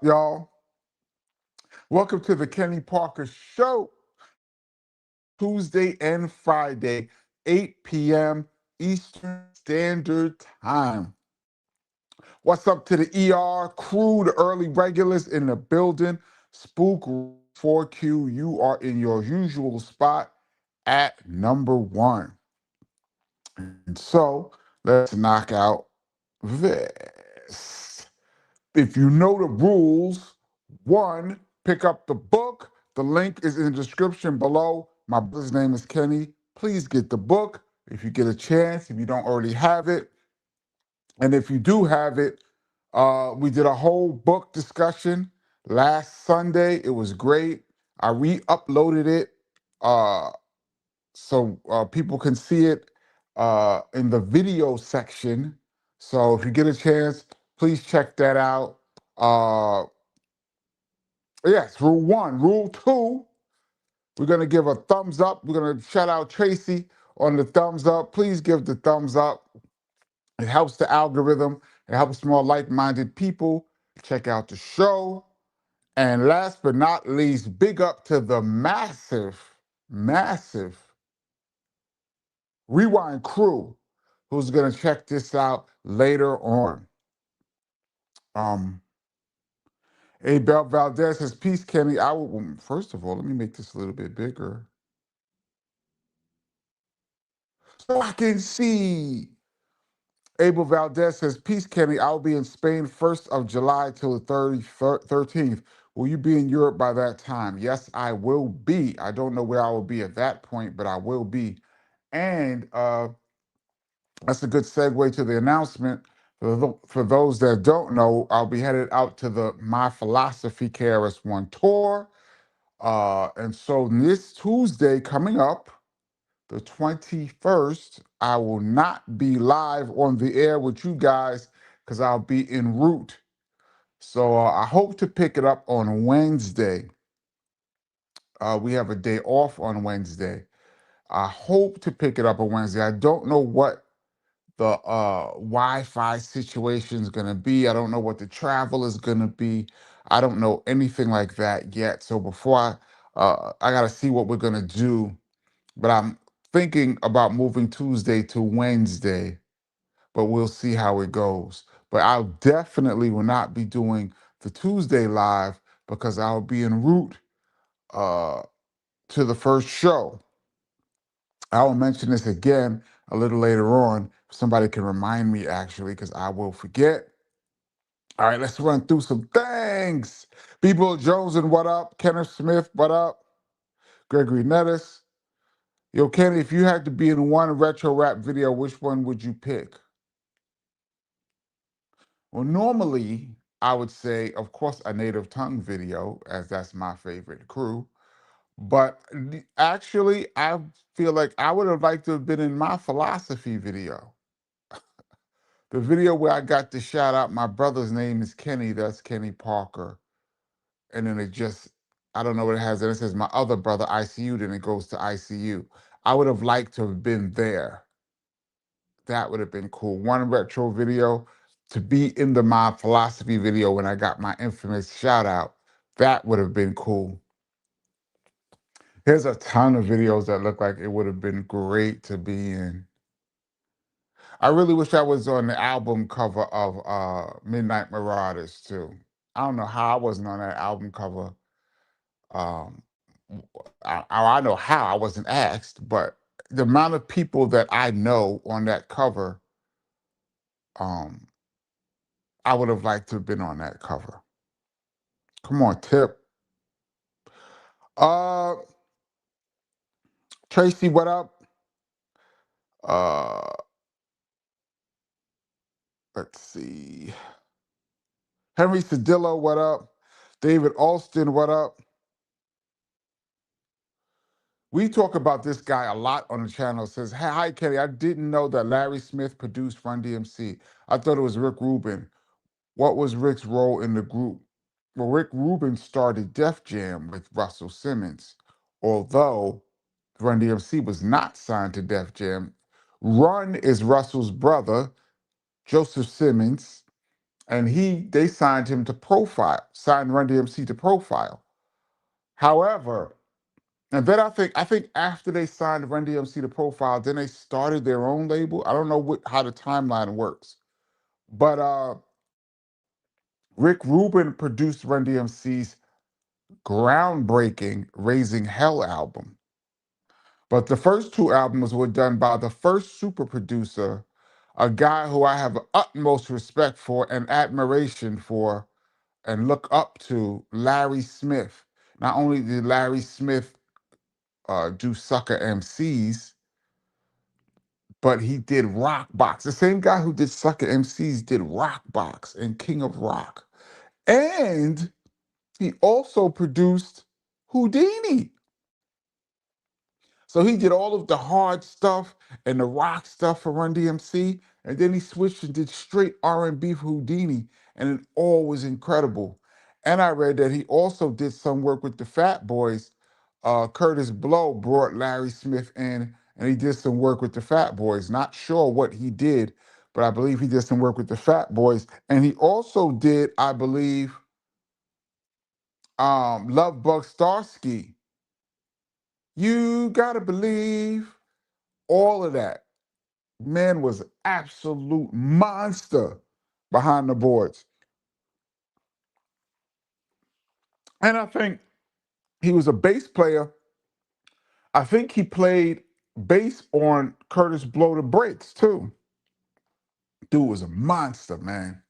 y'all? Welcome to the Kenny Parker Show, Tuesday and Friday, 8 p.m. Eastern Standard Time. What's up to the ER crew, the early regulars in the building? Spook 4Q, you are in your usual spot at number one. And so let's knock out this. If you know the rules, one, pick up the book. The link is in the description below. My brother's name is Kenny. Please get the book if you get a chance, if you don't already have it. And if you do have it, we did a whole book discussion last Sunday. It was great. I re-uploaded it so people can see it in the video section. So if you get a chance, please check that out. Yes, rule one. Rule two, we're going to give a thumbs up. We're going to shout out Tracy on the thumbs up. Please give the thumbs up. It helps the algorithm. It helps more like-minded people check out the show. And last but not least, big up to the massive Rewind crew who's going to check this out later on. Abel Valdez says, peace, Kenny. First of all, let me make this a little bit bigger so I can see. Abel Valdez says, peace, Kenny. I'll be in Spain 1st of July till the 13th. Will you be in Europe by that time? Yes, I will be. I don't know where I will be at that point, but I will be. And that's a good segue to the announcement. For those that don't know, I'll be headed out to the My Philosophy KRS-One tour. And so this Tuesday coming up, the 21st, I will not be live on the air with you guys because I'll be en route. So I hope to pick it up on Wednesday. We have a day off on Wednesday. I hope to pick it up on Wednesday. I don't know what the Wi-Fi situation is going to be. I don't know what the travel is going to be. I don't know anything like that yet. So before I got to see what we're going to do. But I'm thinking about moving Tuesday to Wednesday, but we'll see how it goes. But I definitely will not be doing the Tuesday live because I'll be en route to the first show. I will mention this again a little later on. Somebody can remind me, actually, because I will forget. All right, let's run through some things. B-Bull Jones, and what up? Kenneth Smith, what up? Gregory Nettis. Yo, Kenny, if you had to be in one retro rap video, which one would you pick? Well, normally, I would say, of course, a Native Tongue video, as that's my favorite crew. But actually, I feel like I would have liked to have been in my philosophy video. The video where I got to shout out my brother's name is Kenny, that's Kenny Parker. And then I don't know what it has. And it says my other brother, ICU, then it goes to ICU. I would have liked to have been there. That would have been cool. One retro video to be in the My Philosophy video when I got my infamous shout out. That would have been cool. There's a ton of videos that look like it would have been great to be in. I really wish I was on the album cover of Midnight Marauders too. I don't know how I wasn't on that album cover. Um, I know how I wasn't asked, but the amount of people that I know on that cover, um, I would have liked to have been on that cover. Come on, Tip. Uh, Tracy, what up? Uh, let's see. Henry Cedillo, what up? David Alston, what up? We talk about this guy a lot on the channel. It says, hey, hi, Kenny. I didn't know that Larry Smith produced Run-DMC. I thought it was Rick Rubin. What was Rick's role in the group? Well, Rick Rubin started Def Jam with Russell Simmons. Although Run-DMC was not signed to Def Jam, Run is Russell's brother, Joseph Simmons, and they signed him to Profile, signed Run DMC to Profile. However, and then I think after they signed Run DMC to Profile, then they started their own label. I don't know how the timeline works, but Rick Rubin produced Run DMC's groundbreaking Raising Hell album. But the first two albums were done by the first super producer, a guy who I have utmost respect for and admiration for and look up to, Larry Smith. Not only did Larry Smith do Sucker MCs, but he did Rock Box. The same guy who did Sucker MCs did Rock Box and King of Rock. And he also produced Houdini. So he did all of the hard stuff and the rock stuff for Run DMC, and then he switched and did straight R&B for Houdini, and it all was incredible. And I read that he also did some work with the Fat Boys. Curtis Blow brought Larry Smith in, and he did some work with the Fat Boys. Not sure what he did, but I believe he did some work with the Fat Boys. And he also did, I believe, Love Bug Starsky. You gotta believe all of that. Man was an absolute monster behind the boards. And I think he was a bass player. I think he played bass on Curtis Blow the Breaks too. Dude was a monster, man.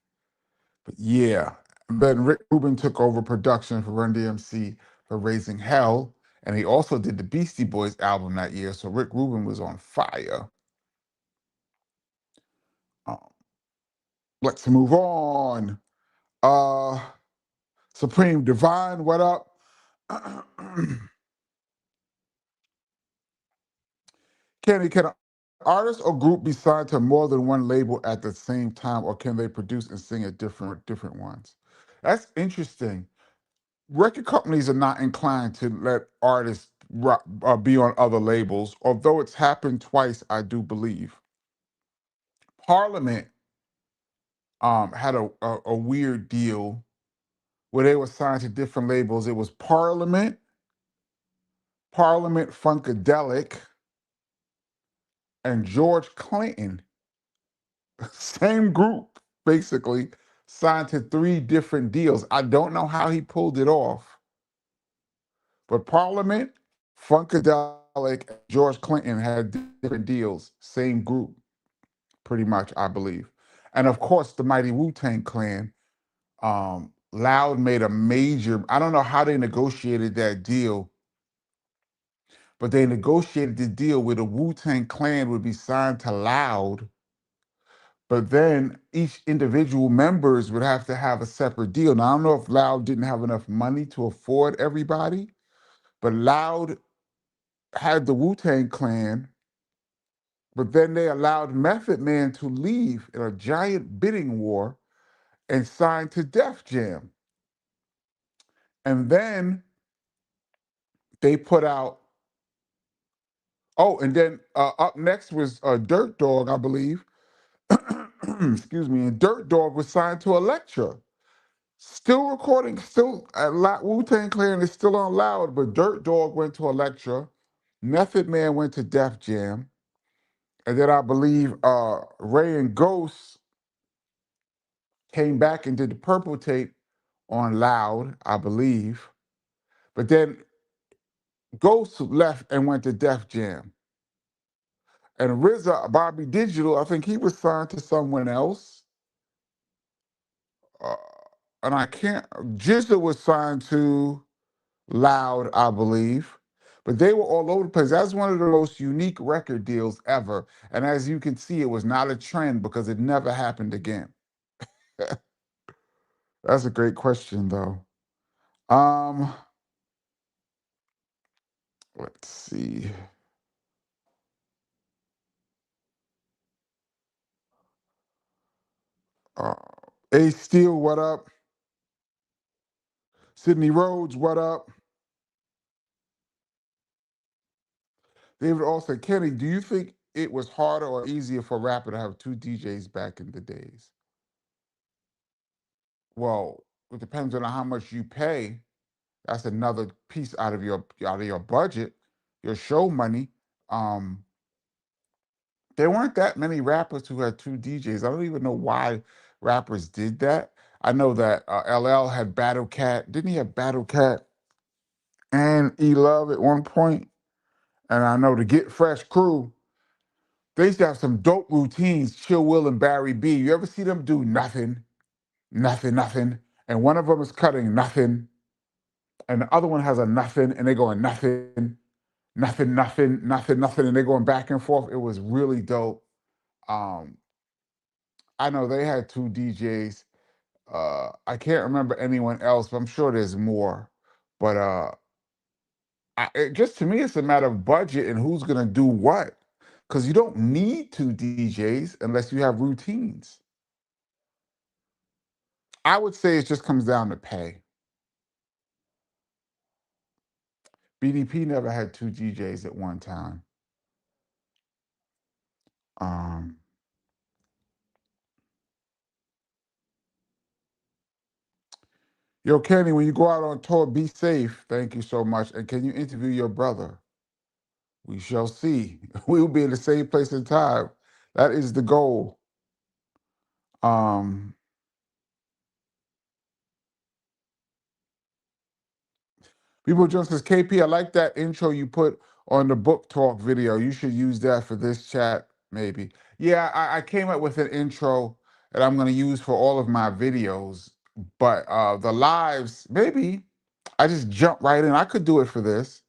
But yeah, then Rick Rubin took over production for Run DMC for Raising Hell. And he also did the Beastie Boys album that year. So Rick Rubin was on fire. Um, let's move on. Uh, Supreme Divine, what up? Can an artist or group be signed to more than one label at the same time, or can they produce and sing at different ones? That's interesting. Record companies are not inclined to let artists be on other labels, although it's happened twice, I do believe. Parliament had a weird deal where they were signed to different labels. It was Parliament Funkadelic, and George Clinton, same group, basically, signed to three different deals. I don't know how he pulled it off, but Parliament, Funkadelic, and George Clinton had different deals, same group, pretty much, I believe. And of course, the mighty Wu-Tang Clan. Loud made a major, I don't know how they negotiated that deal, but they negotiated the deal where the Wu-Tang Clan would be signed to Loud, but then each individual members would have to have a separate deal. Now, I don't know if Loud didn't have enough money to afford everybody, but Loud had the Wu-Tang Clan, but then they allowed Method Man to leave in a giant bidding war and sign to Def Jam. And then they put out, and then up next was Dirt Dog, I believe. Excuse me. And Dirt Dog was signed to Elektra. Still recording, still Wu-Tang Clan is still on Loud, but Dirt Dog went to Elektra, Method Man went to Def Jam, and then I believe Ray and Ghost came back and did the Purple Tape on Loud, I believe. But then Ghost left and went to Def Jam. And RZA, Bobby Digital, I think he was signed to someone else. Uh, and I can't, Jizza was signed to Loud, I believe. But they were all over the place. That's one of the most unique record deals ever. And as you can see, it was not a trend because it never happened again. That's a great question, though. Um, let's see. Uh, A Steel, what up? Sydney Rhodes, what up? David Austin, Kenny, do you think it was harder or easier for a rapper to have two DJs back in the days? Well, it depends on how much you pay. That's another piece out of your budget, your show money. Um, there weren't that many rappers who had two DJs. I don't even know why rappers did that. I know that LL had Battle Cat. Didn't he have Battle Cat and E Love at one point? And I know the Get Fresh crew, they used to have some dope routines, Chill Will and Barry B. You ever see them do nothing, nothing, nothing? And one of them is cutting nothing, and the other one has a nothing, and they're going nothing, nothing, nothing, nothing, nothing, and they're going back and forth. It was really dope. Um, I know they had two DJs. I can't remember anyone else, but I'm sure there's more. But just to me, it's a matter of budget and who's gonna do what. Because you don't need two DJs unless you have routines. I would say it just comes down to pay. BDP never had two DJs at one time. Um, Yo, Kenny, when you go out on tour, be safe. Thank you so much. And can you interview your brother? We shall see. We will be in the same place and time. That is the goal. Um, People just says, KP, I like that intro you put on the book talk video. You should use that for this chat, maybe. Yeah, I came up with an intro that I'm going to use for all of my videos, but the lives, maybe I just jump right in. I could do it for this.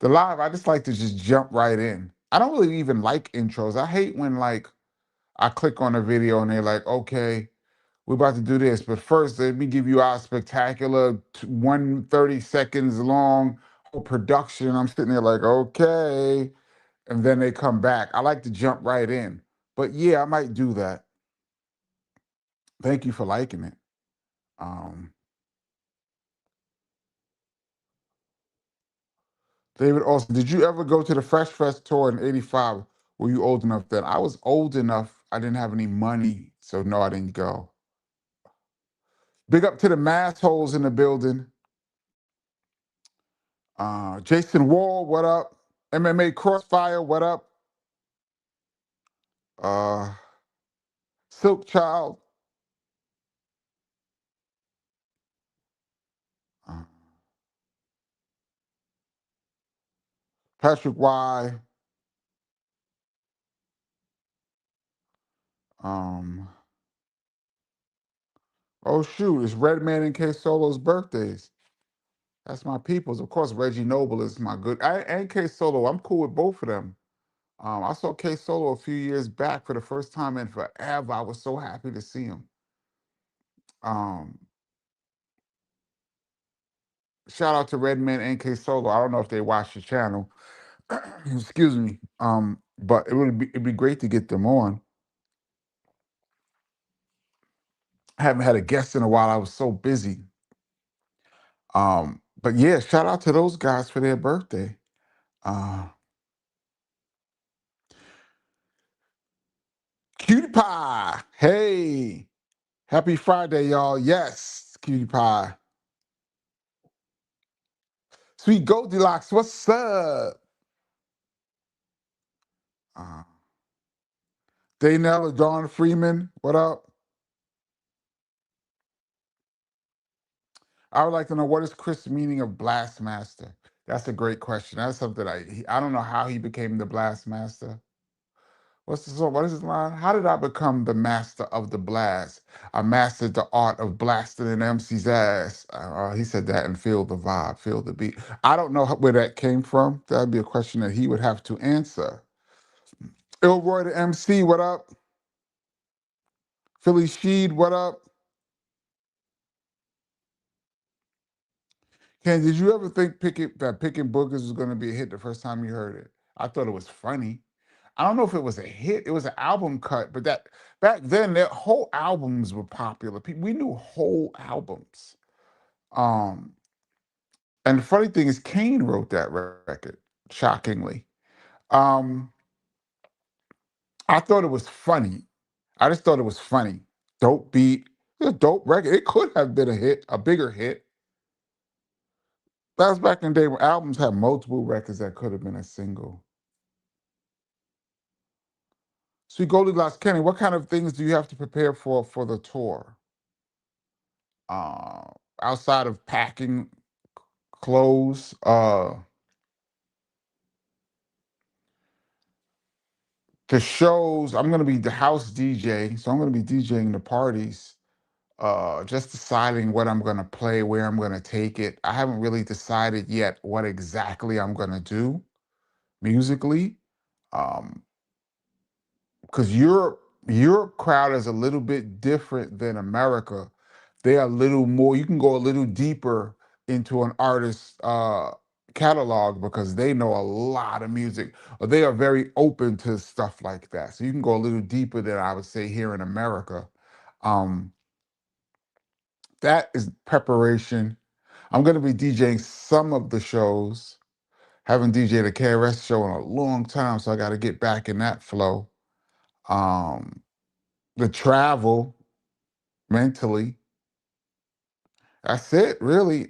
The live, I just like to just jump right in. I don't really even like intros. I hate when like I click on a video and they're like, okay, we're about to do this, but first let me give you our spectacular 130 seconds long whole production. I'm sitting there like, okay, and then they come back. I like to jump right in, but yeah, I might do that. Thank you for liking it. Um, David Austin, did you ever go to the Fresh Fest tour in '85? Were you old enough then? I was old enough. I didn't have any money, so no, I didn't go. Big up to the mass holes in the building. Jason Wall, what up? MMA Crossfire, what up? Uh, Silk Child, uh, Patrick Y. Um, oh shoot, it's Redman and K Solo's birthdays. That's my peoples. Of course, Reggie Noble is my good. And K Solo, I'm cool with both of them. I saw K Solo a few years back for the first time in forever. I was so happy to see him. Um, Shout out to Redman and K Solo. I don't know if they watch the channel. Excuse me. But it'd be great to get them on. I haven't had a guest in a while. I was so busy. But yeah, shout out to those guys for their birthday. Uh, Cutie Pie. Hey, happy Friday, y'all. Yes, Cutie Pie. Sweet Goldilocks, what's up? Uh, Daynell or Dawn Freeman, what up? I would like to know, what is Chris' meaning of Blastmaster? That's a great question. That's something I don't know how he became the Blastmaster. What's the song? What is his line? How did I become the master of the blast? I mastered the art of blasting an MC's ass. He said that and feel the vibe, feel the beat. I don't know where that came from. That'd be a question that he would have to answer. Ilroy the MC, what up? Philly Sheed, what up? Ken, did you ever think Picking Boogers was going to be a hit the first time you heard it? I thought it was funny. I don't know if it was a hit. It was an album cut, but that back then, their whole albums were popular. We knew whole albums. Um, and the funny thing is, Kane wrote that record. Shockingly, um, I thought it was funny. I just thought it was funny. Dope beat, It's a dope record. It could have been a hit, a bigger hit. That was back in the day when albums had multiple records that could have been a single. So Goldilocks Kenny, what kind of things do you have to prepare for the tour? Uh, Outside of packing clothes, the shows, I'm gonna be the house DJ, so I'm gonna be DJing the parties. Just deciding what I'm gonna play, where I'm gonna take it. I haven't really decided yet what exactly I'm gonna do musically. Um, because Europe crowd is a little bit different than America. They are a little more. You can go a little deeper into an artist's catalog because they know a lot of music, or they are very open to stuff like that. So you can go a little deeper than I would say here in America. Um, that is preparation. I'm going to be DJing some of the shows. Haven't DJed a KRS show in a long time, so I got to get back in that flow. Um, the travel mentally. That's it, really.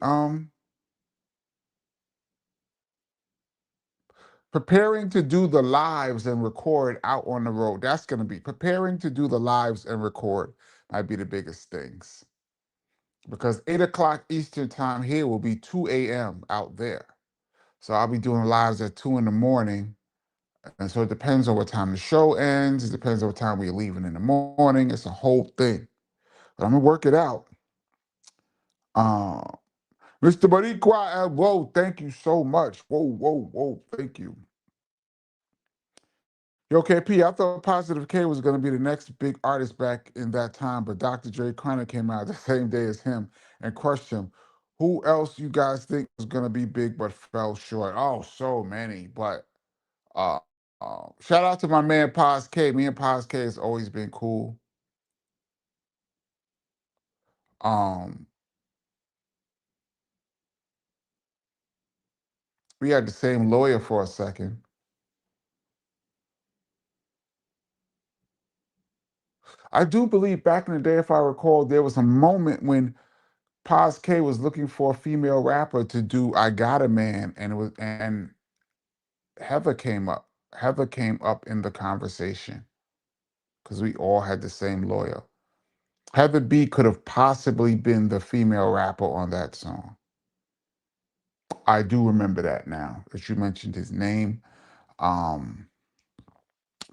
Preparing to do the lives and record out on the road. That's going to be preparing to do the lives and record might be the biggest things because 8 o'clock Eastern time here will be 2 a.m. out there. So I'll be doing lives at 2 in the morning. And so it depends on what time the show ends. It depends on what time we're leaving in the morning. It's a whole thing. But I'm gonna work it out. Uh, Mr. Boricua, whoa, thank you so much. Whoa, whoa, whoa, thank you. Yo, KP, I thought Positive K was going to be the next big artist back in that time, but Dr. Dre kind of came out the same day as him and crushed him. Who else you guys think was going to be big but fell short? Oh, so many. But uh, shout out to my man Pos K. Me and Pos K has always been cool. Um, we had the same lawyer for a second. I do believe back in the day, if I recall, there was a moment when Pos K was looking for a female rapper to do "I Got a Man," and it was and Heather came up. Heather came up in the conversation because we all had the same lawyer. Heather B could have possibly been the female rapper on that song. I do remember that now that you mentioned his name. Um,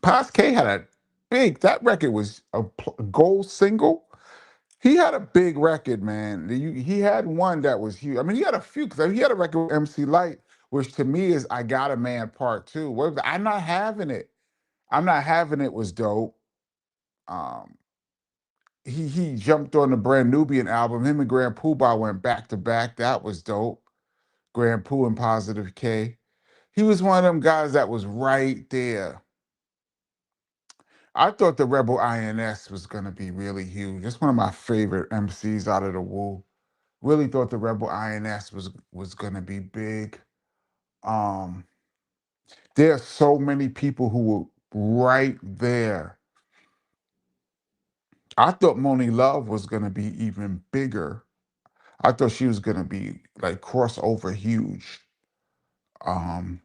Pos K had a that record was a gold single. He had a big record, man. He had one that was huge. I mean, he had a few because he had a record with MC Light, which to me is "I Got a Man" Part Two. I'm not having it. I'm not having it was dope. Um, he jumped on the Brand Nubian album. Him and Grand Poobah went back to back. That was dope. Grand Poo and Positive K. He was one of them guys that was right there. I thought the Rebel INS was gonna be really huge. It's one of my favorite MCs out of the Wu. Really thought the Rebel INS was gonna be big. Um, there are so many people who were right there. I thought Moni Love was gonna be even bigger. I thought she was gonna be like crossover huge. Um,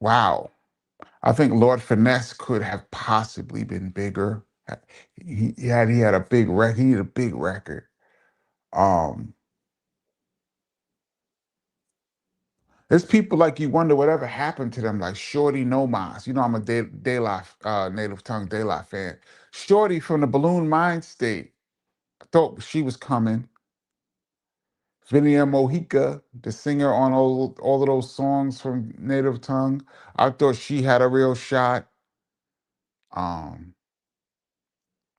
wow. I think Lord Finesse could have possibly been bigger. He had a big record. He had a big record. Um, there's people like you wonder whatever happened to them, like Shorty No Mas. You know, I'm a De La Native Tongue De La fan. Shorty from the Balloon Mind State. I thought she was coming. Vinia Mojica, the singer on all of those songs from Native Tongue. I thought she had a real shot. Um,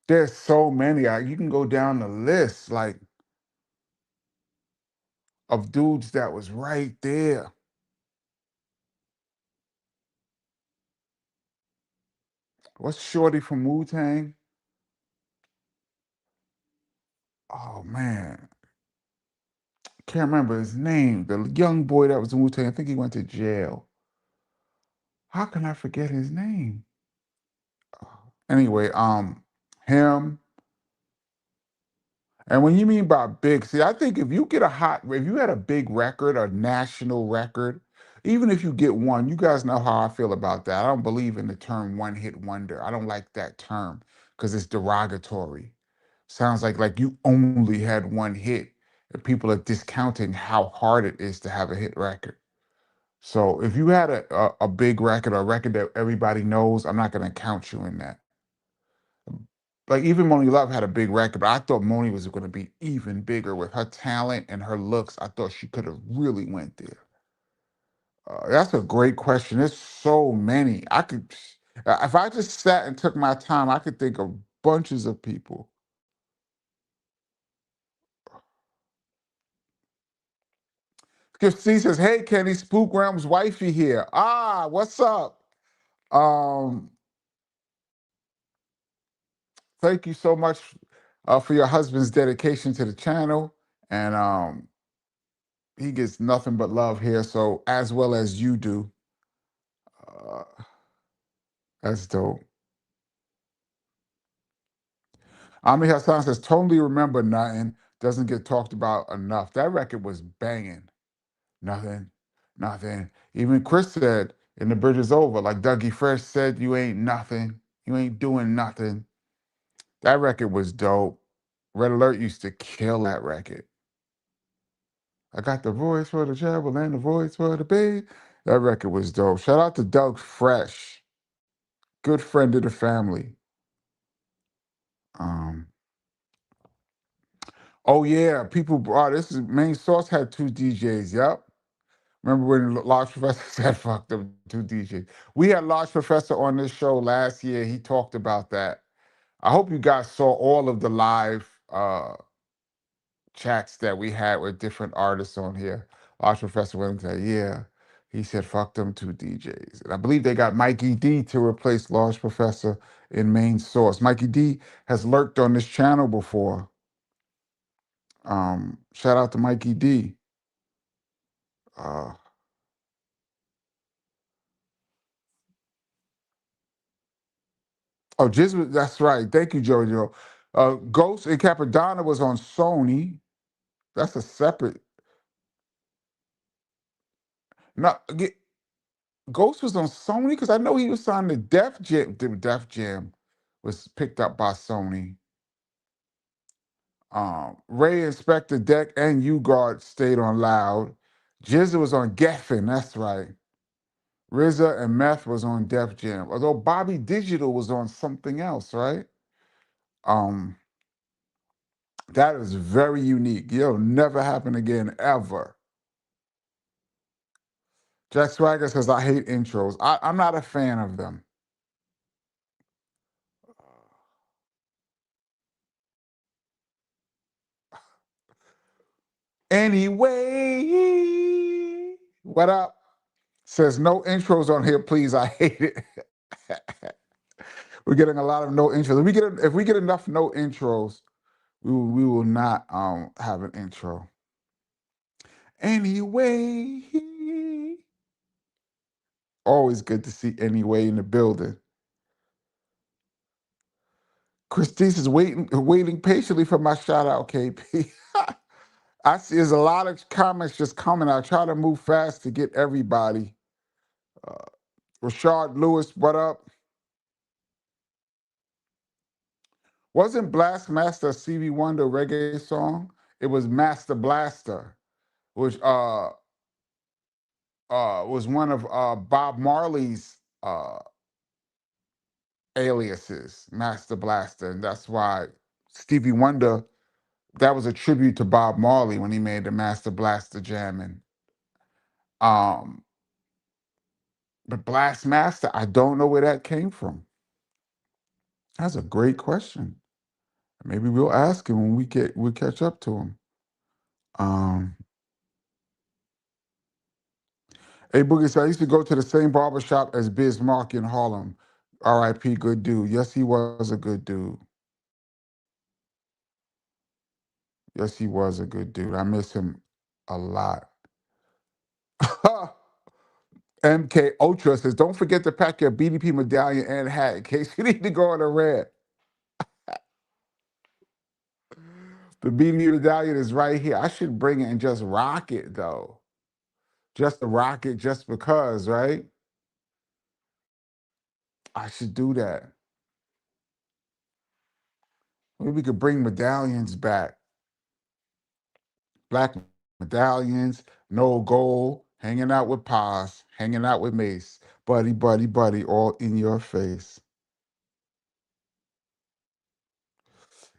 there's so many. You can go down the list like of dudes that was right there. What's Shorty from Wu-Tang? Oh man. Can't remember his name. The young boy that was in Wu-Tang. I think he went to jail. How can I forget his name? Anyway, him. And when you mean by big, see, I think if you had a big record, a national record, even if you get one, you guys know how I feel about that. I don't believe in the term one hit wonder. I don't like that term because it's derogatory. Sounds like you only had one hit, and people are discounting how hard it is to have a hit record. So if you had a big record or a record that everybody knows, I'm not going to count you in that. Like even Moni Love had a big record, but I thought Moni was going to be even bigger with her talent and her looks. I thought she could have really went there. That's a great question. There's so many. If I just sat and took my time, I could think of bunches of people. Steve says, "Hey, Kenny, Spook Realm's wifey here. Ah, what's up? Um, thank you so much for your husband's dedication to the channel, and he gets nothing but love here. So as well as you do, uh, that's dope." Ami Hassan says, "Totally remember nothing. Doesn't get talked about enough. That record was banging. Nothing, nothing. Even Chris said, in the bridge is over. Like Dougie Fresh said, you ain't nothing. You ain't doing nothing." That record was dope. Red Alert used to kill that record. I got the voice for the travel and the voice for the bass. That record was dope. Shout out to Doug Fresh, good friend of the family. Um, oh yeah, people brought this is main source had two DJs. Yep. Remember when Large Professor said fuck them two DJs? We had Large Professor on this show last year. He talked about that. I hope you guys saw all of the live chats that we had with different artists on here. Large Professor went and said, yeah. He said, fuck them two DJs. And I believe they got Mikey D to replace Large Professor in main source. Mikey D has lurked on this channel before. Shout out to Mikey D. Oh, Jizz, that's right. Thank you, Jojo. Ghost and Capadonna was on Sony. That's a separate. No, Ghost was on Sony because I know he was signed to Def Jam. Def Jam was picked up by Sony. Ray Inspector Deck and U-Guard stayed on Loud. Jizza was on Geffen, that's right. RZA and Meth was on Def Jam. Although Bobby Digital was on something else, right? That is very unique. It'll never happen again, ever. Jack Swagger says, I hate intros. I'm not a fan of them. Anyway, what up? Says, no intros on here, please. I hate it. We're getting a lot of no intros. If we get enough no intros, we will not have an intro. Anyway, always good to see Anyway in the building. Christine is waiting patiently for my shout out, KP. I see there's a lot of comments just coming. I try to move fast to get everybody. Rashard Lewis, what up? Wasn't Blastmaster a Stevie Wonder reggae song? It was Master Blaster, which was one of Bob Marley's aliases, Master Blaster, and that's why Stevie Wonder. That was a tribute to Bob Marley when he made the Master Blaster jamming. But Blastmaster, I don't know where that came from. That's a great question. Maybe we'll ask him when we'll catch up to him. Hey Boogie, so I used to go to the same barbershop as Biz Markie in Harlem. R.I.P. Good dude. Yes, he was a good dude. Yes, he was a good dude. I miss him. A lot. MK Ultra says, don't forget to pack your BDP medallion and hat in case you need to go on a rant. The BDP medallion is right here. I should bring it and just rock it, though. Just to rock it just because, right? I should do that. Maybe we could bring medallions back. Black medallions, no gold, hanging out with Paz, hanging out with Mace, buddy, buddy, buddy, all in your face.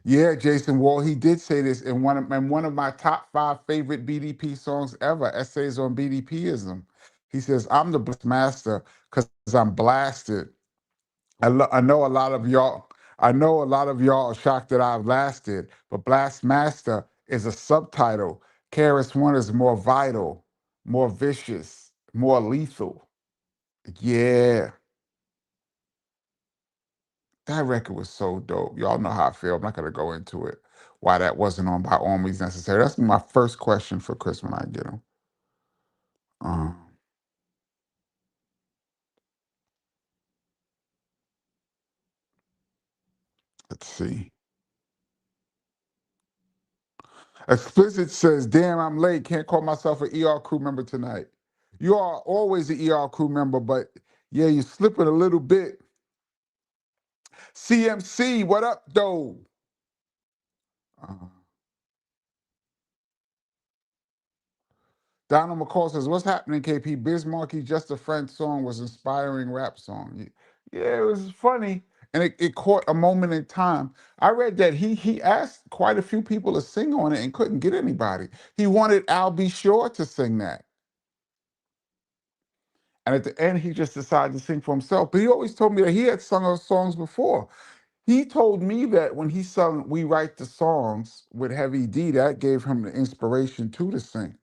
Yeah, Jason Wall, he did say this in one of my top 5 favorite BDP songs ever, Essays on BDPism. He says, I'm the Blastmaster because I'm blasted. I know a lot of y'all. I know a lot of y'all are shocked that I've lasted, but Blastmaster is a subtitle. KRS One is more vital, more vicious, more lethal. Yeah, that record was so dope. Y'all know how I feel. I'm not gonna go into it. Why that wasn't on by all means necessary. That's my first question for Chris when I get him. Um, let's see. Explicit says, damn, I'm late. Can't call myself an ER crew member tonight. You are always an ER crew member, but yeah, you're slipping a little bit. CMC, what up, though? Uh, Donald McCall says, what's happening, KP? Biz Markie, Just a Friend song was inspiring rap song. Yeah, it was funny. And it caught a moment in time. I read that he asked quite a few people to sing on it and couldn't get anybody. He wanted Al B. Shore to sing that. And at the end, he just decided to sing for himself. But he always told me that he had sung those songs before. He told me that when he sung We Write the Songs with Heavy D, that gave him the inspiration too to sing.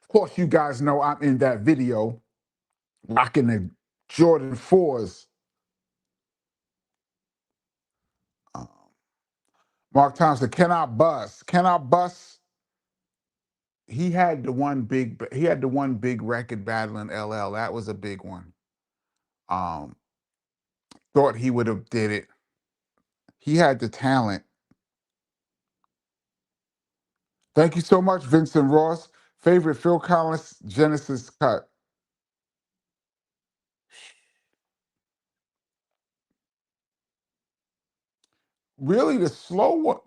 Of course, you guys know I'm in that video rocking the Jordan 4s. Um, Mark Thompson, can I bust? Can I bust? He had the one big record battle in LL. That was a big one. Um, Thought he would have did it. He had the talent. Thank you so much, Vincent Ross. Favorite Phil Collins Genesis cut. Really, the slow one,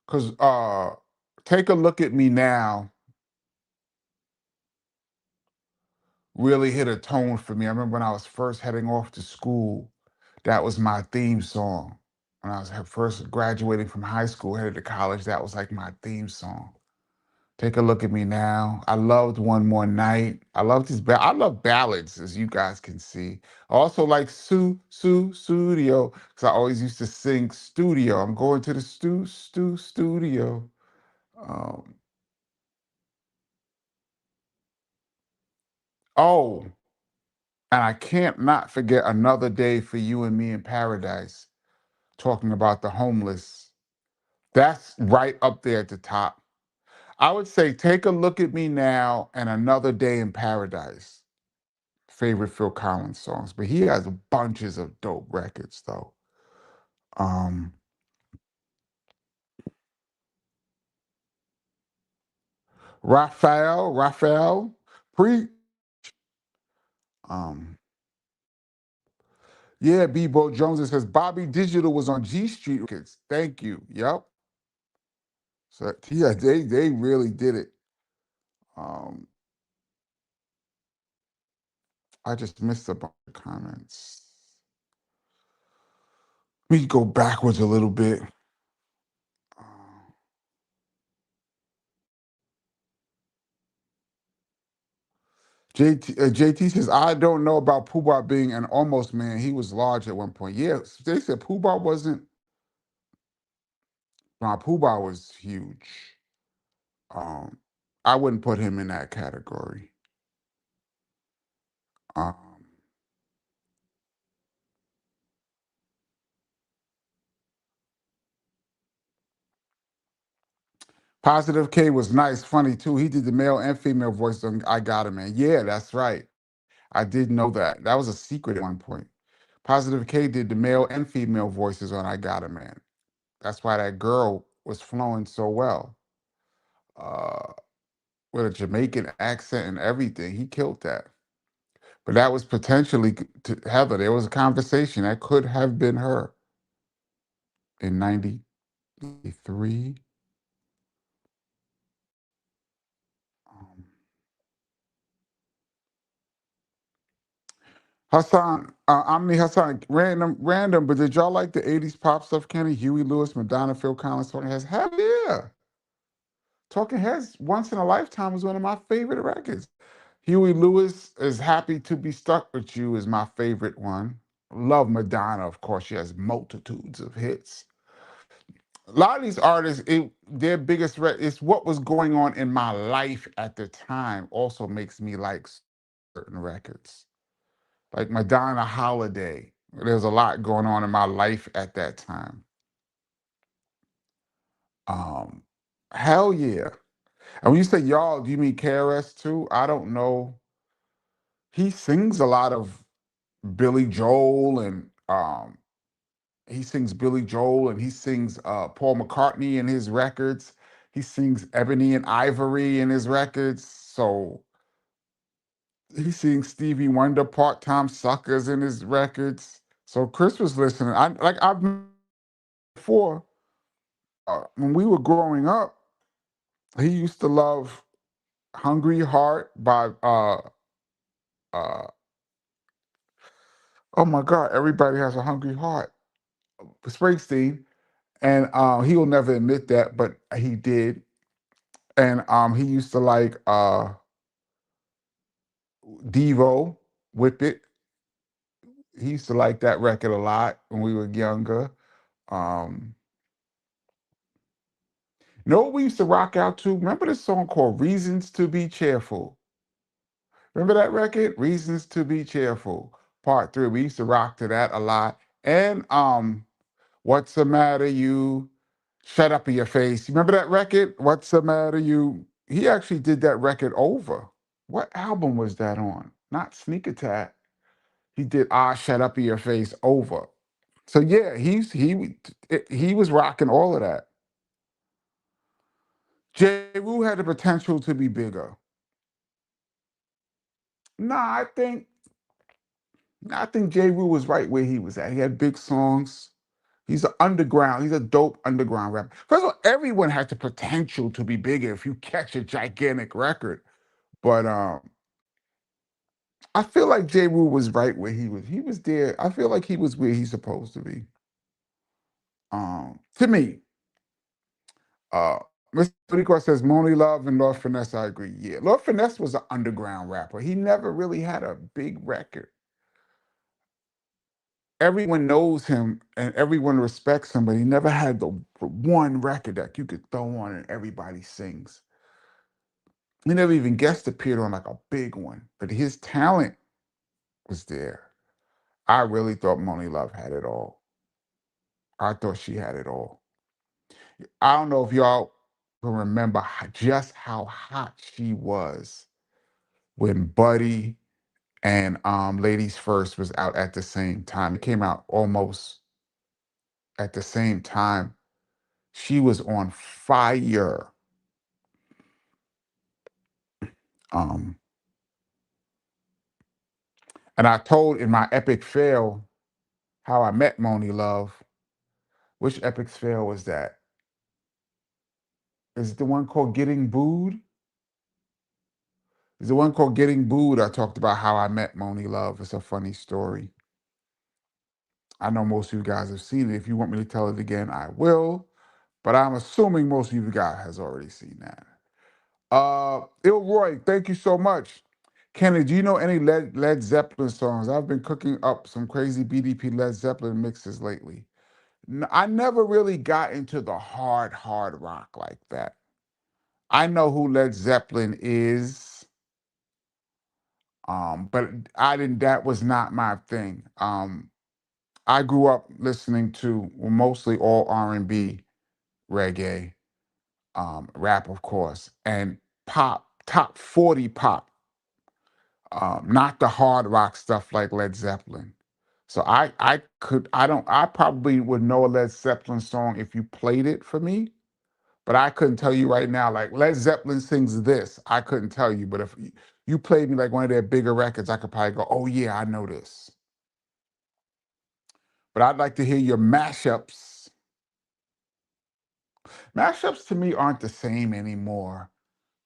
because Take a Look at Me Now really hit a tone for me. I remember when I was first heading off to school, that was my theme song. When I was first graduating from high school, headed to college, that was like my theme song. Take a Look at Me Now. I loved One More Night. I loved I love ballads, as you guys can see. I also like Studio, because I always used to sing studio. I'm going to the studio. Um, oh, and I can't not forget Another Day for You and Me in Paradise, talking about the homeless. That's right up there at the top. I would say Take a Look at Me Now and Another Day in Paradise. Favorite Phil Collins songs, but he has bunches of dope records though. Um, Raphael, pre, um, yeah, Bebo Jones. It says Bobby Digital was on G Street Records. Thank you. Yep. So yeah, they really did it. Um, I just missed a bunch of comments. Let me go backwards a little bit. Uh, JT says, I don't know about Pooh Bah being an almost man. He was large at one point. Yeah, they said Pooh Bah wasn't. Nah, Pooh Bah was huge. Um, I wouldn't put him in that category. Um, Positive K was nice, funny too. He did the male and female voice on I Got It Man. Yeah, that's right. I did know that. That was a secret at one point. Positive K did the male and female voices on I Got It Man. That's why that girl was flowing so well. Uh, with a Jamaican accent and everything. He killed that. But that was potentially to Heather. There was a conversation that could have been her in 93. Um, Hassan, Omni Hassan, random, but did y'all like the 80s pop stuff, Kenny? Huey Lewis, Madonna, Phil Collins, Talking Heads? Hell yeah. Talking Heads, Once in a Lifetime was one of my favorite records. Huey Lewis is Happy to Be Stuck with You is my favorite one. Love Madonna, of course. She has multitudes of hits. A lot of these artists, their biggest it's what was going on in my life at the time also makes me like certain records. Like Madonna Holiday. There's a lot going on in my life at that time. Um, Hell yeah. And when you say y'all, do you mean KRS too? I don't know. He sings a lot of Billy Joel and he sings Billy Joel and he sings Paul McCartney in his records. He sings Ebony and Ivory in his records. So he sings Stevie Wonder, Part-Time Suckers in his records. So Chris was listening. I've before when we were growing up, he used to love Hungry Heart by uh oh my God, everybody has a hungry heart. Springsteen. And he will never admit that, but he did. And he used to like Devo, Whip It. He used to like that record a lot when we were younger. Um, you know what we used to rock out to? Remember this song called Reasons to Be Cheerful? Remember that record? Reasons to Be Cheerful, Part 3. We used to rock to that a lot. And What's the Matter You? Shut Up in Your Face. You remember that record? What's the Matter You? He actually did that record over. What album was that on? Not Sneak Attack. He did Shut Up in Your Face over. So yeah, he was rocking all of that. J. Wu had the potential to be bigger. Nah, I think J. Wu was right where he was at. He had big songs. He's an underground. He's a dope underground rapper. First of all, everyone has the potential to be bigger if you catch a gigantic record. But I feel like J. Wu was right where he was. He was there. I feel like he was where he's supposed to be. To me, uh, Mr. Rico says Moni Love and Lord Finesse. I agree. Yeah, Lord Finesse was an underground rapper. He never really had a big record. Everyone knows him and everyone respects him, but he never had the one record that you could throw on and everybody sings. He never even guest appeared on like a big one, but his talent was there. I really thought Moni Love had it all. I thought she had it all. I don't know if y'all can remember just how hot she was when Buddy and Ladies First was out at the same time. It came out almost at the same time. She was on fire. Um, and I told in my epic fail how I met Moni Love. Which epic fail was that? Is it the one called Getting Booed? Is the one called Getting Booed? I talked about how I met Moni Love. It's a funny story. I know most of you guys have seen it. If you want me to tell it again, I will. But I'm assuming most of you guys has already seen that. Ilroy, thank you so much. Kenny, do you know any Led Zeppelin songs? I've been cooking up some crazy BDP Led Zeppelin mixes lately. I never really got into the hard rock like that. I know who Led Zeppelin is, but I didn't. That was not my thing. I grew up listening to mostly all R&B, reggae. rap, of course, and pop, top 40 pop, not the hard rock stuff like Led Zeppelin. So I probably would know a Led Zeppelin song if you played it for me, but I couldn't tell you right now. Like Led Zeppelin sings this, I couldn't tell you. But if you played me like one of their bigger records, I could probably go, oh yeah, I know this. But I'd like to hear your mashups. Mashups to me aren't the same anymore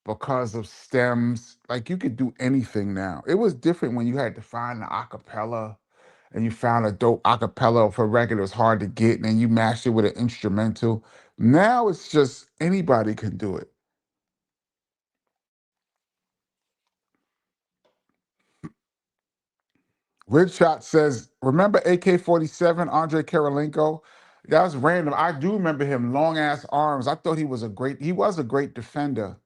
because of stems. Like you could do anything now. It was different when you had to find the acapella and you found a dope acapella for a record that was hard to get, and then you mashed it with an instrumental. Now it's just anybody can do it. Red Shot says, remember AK-47, Andre Karolinko? That was random. I do remember him, long ass arms. I thought he was a great defender.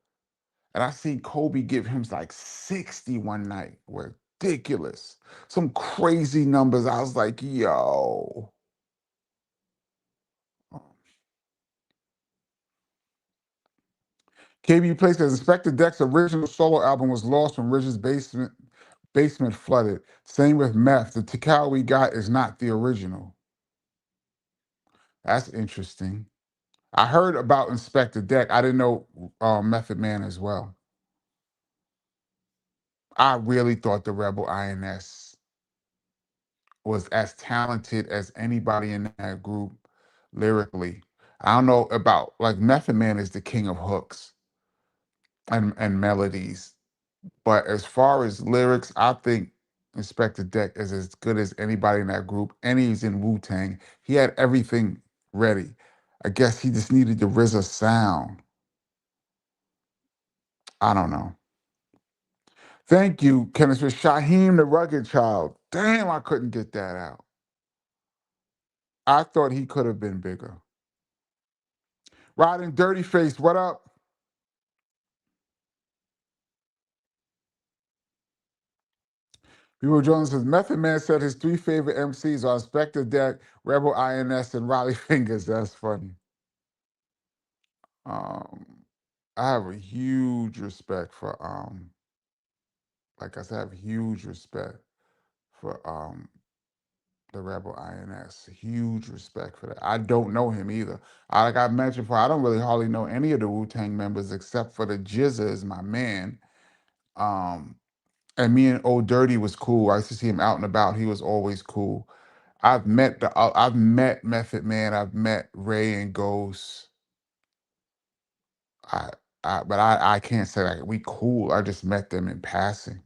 And I seen Kobe give him like 60 one night. Ridiculous. Some crazy numbers. I was like, yo. KB Place says Inspector Deck's original solo album was lost when Ridge's basement flooded. Same with Meth. The Tikal we got is not the original. That's interesting. I heard about Inspector Deck. I didn't know Method Man as well. I really thought the Rebel INS was as talented as anybody in that group lyrically. I don't know about like Method Man is the king of hooks and melodies. But as far as lyrics, I think Inspector Deck is as good as anybody in that group. And he's in Wu-Tang. He had everything ready. I guess he just needed the RZA sound. I don't know. Thank you, Kenneth Smith. Shaheem the Rugged Child. Damn, I couldn't get that out. I thought he could have been bigger. Riding Dirty Face, what up? People Jones says Method Man said his three favorite MCs are Inspector Deck, Rebel INS, and Raleigh Fingers. That's funny. Um, I have a huge respect for like I said, I have huge respect for the Rebel INS. Huge respect for that. I don't know him either. Like I mentioned before, I don't really hardly know any of the Wu-Tang members except for the Jizza is my man. Um, and me and Old Dirty was cool. I used to see him out and about. He was always cool. I've met Method Man. I've met Ray and Ghost. I, but I can't say like we cool. I just met them in passing.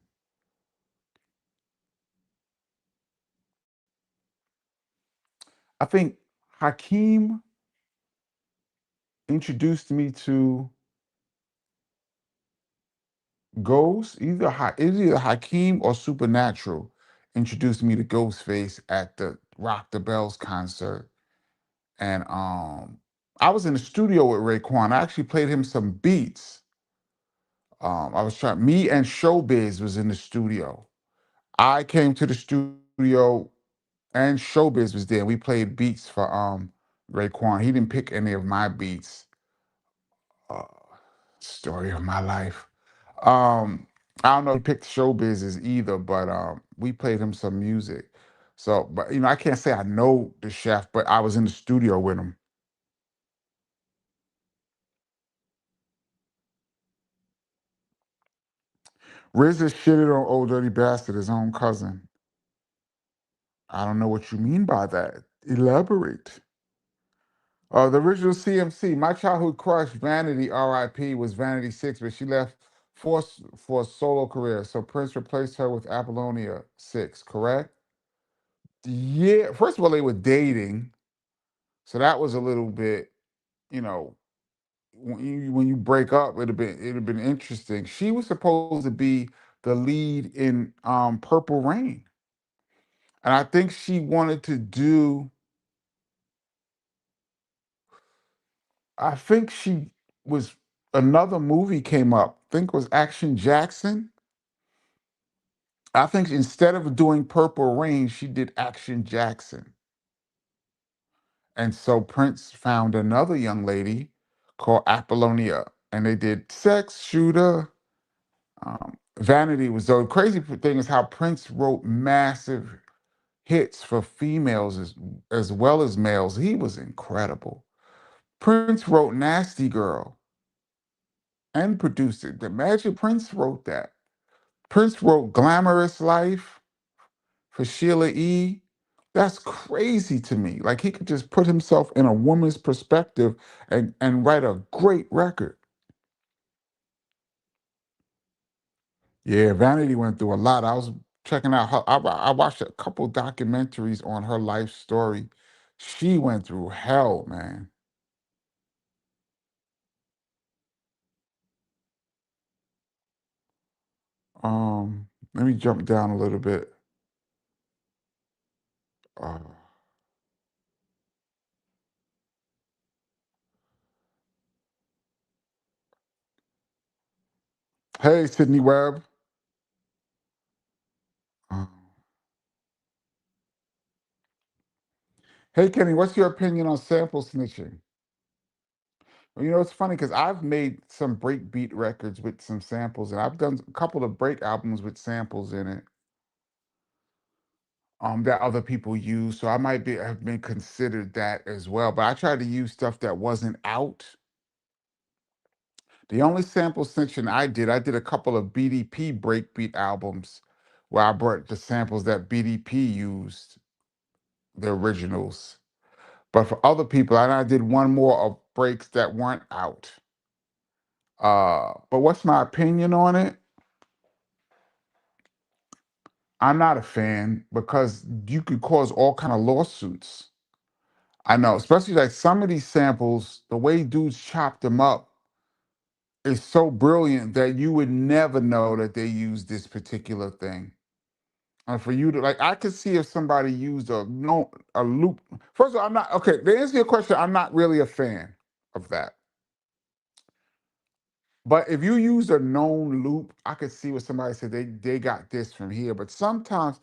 I think Hakeem introduced me to Ghost. Either Hakeem or Supernatural introduced me to Ghostface at the Rock the Bells concert. And I was in the studio with Raekwon. I actually played him some beats. Me and Showbiz was in the studio. I came to the studio and Showbiz was there. We played beats for Raekwon. He didn't pick any of my beats. Uh, Story of my life. I don't know if he picked Showbiz's either, but we played him some music. So, but I can't say I know the chef, but I was in the studio with him. Riz has shitted on Old Dirty Bastard, his own cousin. I don't know what you mean by that. Elaborate. The original CMC, my childhood crush, Vanity, RIP, was Vanity 6, but she left for a solo career. So Prince replaced her with Apollonia 6, correct? Yeah, first of all, they were dating. So that was a little bit, you know, when you break up, it'd have been interesting. She was supposed to be the lead in Purple Rain. And I think she wanted to do I think she was another movie came up. I think it was Action Jackson. I think instead of doing Purple Rain, she did Action Jackson. And so Prince found another young lady called Apollonia, and they did Sex Shooter. Vanity was the crazy thing is how Prince wrote massive hits for females as well as males. He was incredible. Prince wrote Nasty Girl and produced it. Imagine Prince wrote that. Prince wrote Glamorous Life for Sheila E. That's crazy to me. Like he could just put himself in a woman's perspective and write a great record. Yeah, Vanity went through a lot. I was checking out her. I watched a couple documentaries on her life story. She went through hell, man. Let me jump down a little bit. Uh, hey, Sydney Webb. Uh, hey, Kenny, what's your opinion on sample snitching? Well, it's funny because I've made some breakbeat records with some samples, and I've done a couple of break albums with samples in it. That other people use, so I might be have been considered that as well. But I tried to use stuff that wasn't out. The only sample section I did a couple of BDP breakbeat albums where I brought the samples that BDP used, the originals. But for other people, I did one more of breaks that weren't out. But what's my opinion on it? I'm not a fan because you could cause all kind of lawsuits. I know, especially like some of these samples, the way dudes chopped them up is so brilliant that you would never know that they used this particular thing. And for you to like, I could see if somebody used a no a loop. First of all, I'm not okay. To answer your question, I'm not really a fan of that. But if you use a known loop, I could see what somebody said they got this from here. But sometimes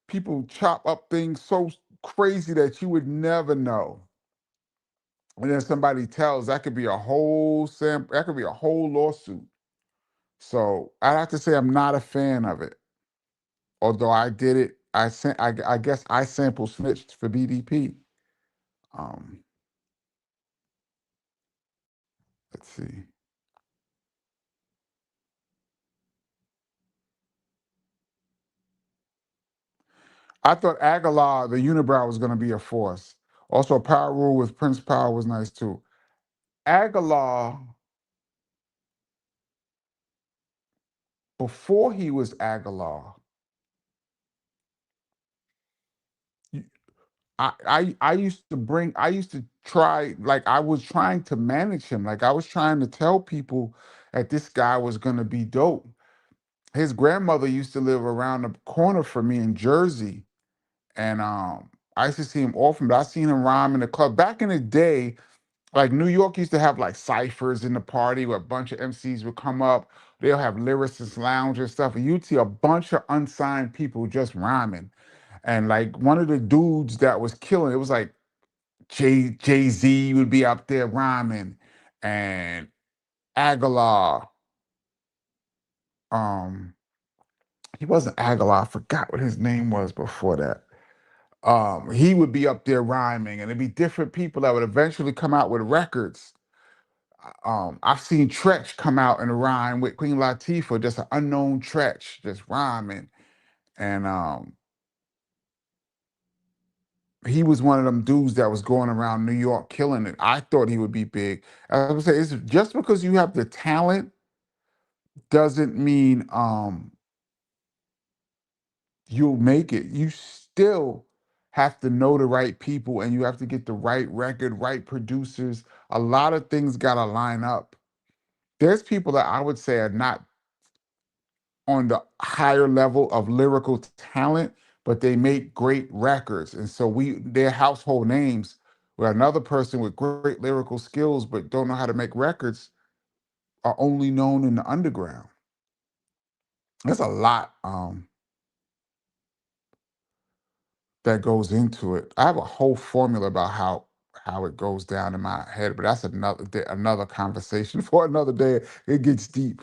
people chop up things so crazy that you would never know. And then somebody tells that could be a whole that could be a whole lawsuit. So I have to say I'm not a fan of it. Although I did it, I guess I sample snitched for BDP. Um, let's see. I thought Aguilar, the unibrow, was going to be a force. Also, Power Rule with Prince Power was nice too. Aguilar, before he was Aguilar, y- I used to try, like I was trying to manage him. Like I was trying to tell people that this guy was gonna be dope. His grandmother used to live around the corner from me in Jersey. And I used to see him often, but I seen him rhyme in the club. Back in the day, like New York used to have like ciphers in the party where a bunch of MCs would come up. They'll have lyricists lounge and stuff. And you'd see a bunch of unsigned people just rhyming. And like one of the dudes that was killing, it was like Jay-Z would be up there rhyming, and Aguilar. Um, he wasn't Aguilar, I forgot what his name was before that. He would be up there rhyming, and it'd be different people that would eventually come out with records. I've seen Tretch come out and rhyme with Queen Latifah, just an unknown Tretch, just rhyming. And he was one of them dudes that was going around New York killing it. I thought he would be big. I would say it's just because you have the talent doesn't mean you'll make it. You still have to know the right people and you have to get the right record, right producers. A lot of things gotta line up. There's people that I would say are not on the higher level of lyrical talent, but they make great records. And so they're household names, where another person with great lyrical skills but don't know how to make records are only known in the underground. There's a lot that goes into it. I have a whole formula about how it goes down in my head, but that's another conversation for another day. It gets deep.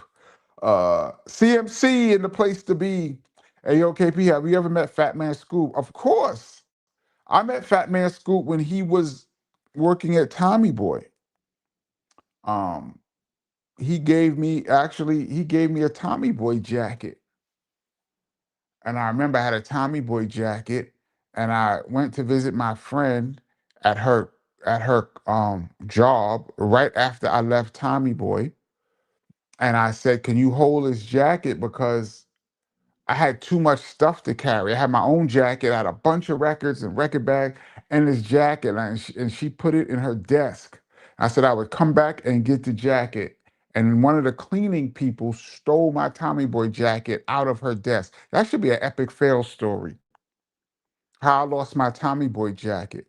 CMC in the place to be. Hey, yo, KP, have you ever met Fat Man Scoop? Of course. I met Fat Man Scoop when he was working at Tommy Boy. Um, he gave me a Tommy Boy jacket. And I remember I had a Tommy Boy jacket, and I went to visit my friend at her job right after I left Tommy Boy. And I said, "Can you hold this jacket? Because I had too much stuff to carry. I had my own jacket, I had a bunch of records and record bag and this jacket." And she put it in her desk. I said I would come back and get the jacket. And one of the cleaning people stole my Tommy Boy jacket out of her desk. That should be an epic fail story. How I lost my Tommy Boy jacket.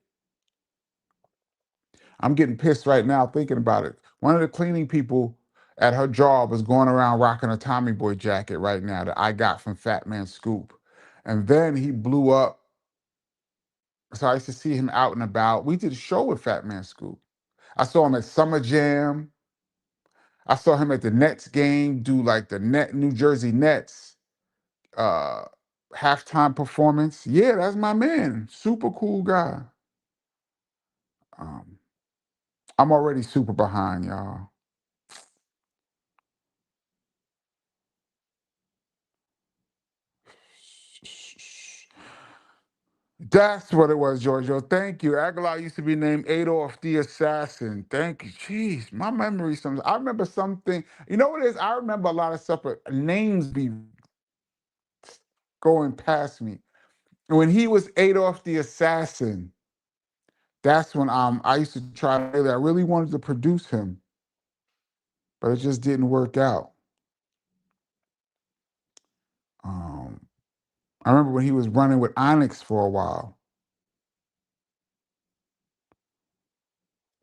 I'm getting pissed right now thinking about it. One of the cleaning people at her job was going around rocking a Tommy Boy jacket right now that I got from Fat Man Scoop. And then he blew up. So I used to see him out and about. We did a show with Fat Man Scoop. I saw him at Summer Jam. I saw him at the Nets game, do like the New Jersey Nets uh halftime performance. Yeah, that's my man. Super cool guy. Um, I'm already super behind, y'all. That's what it was, Giorgio. Thank you. Aguilar used to be named Adolf the Assassin. Thank you. Jeez, my memory. I remember something. You know what it is? I remember a lot of stuff, but names be going past me. When he was Adolf the Assassin, that's when I used to try to. I really wanted to produce him, but it just didn't work out. Um, I remember when he was running with Onyx for a while.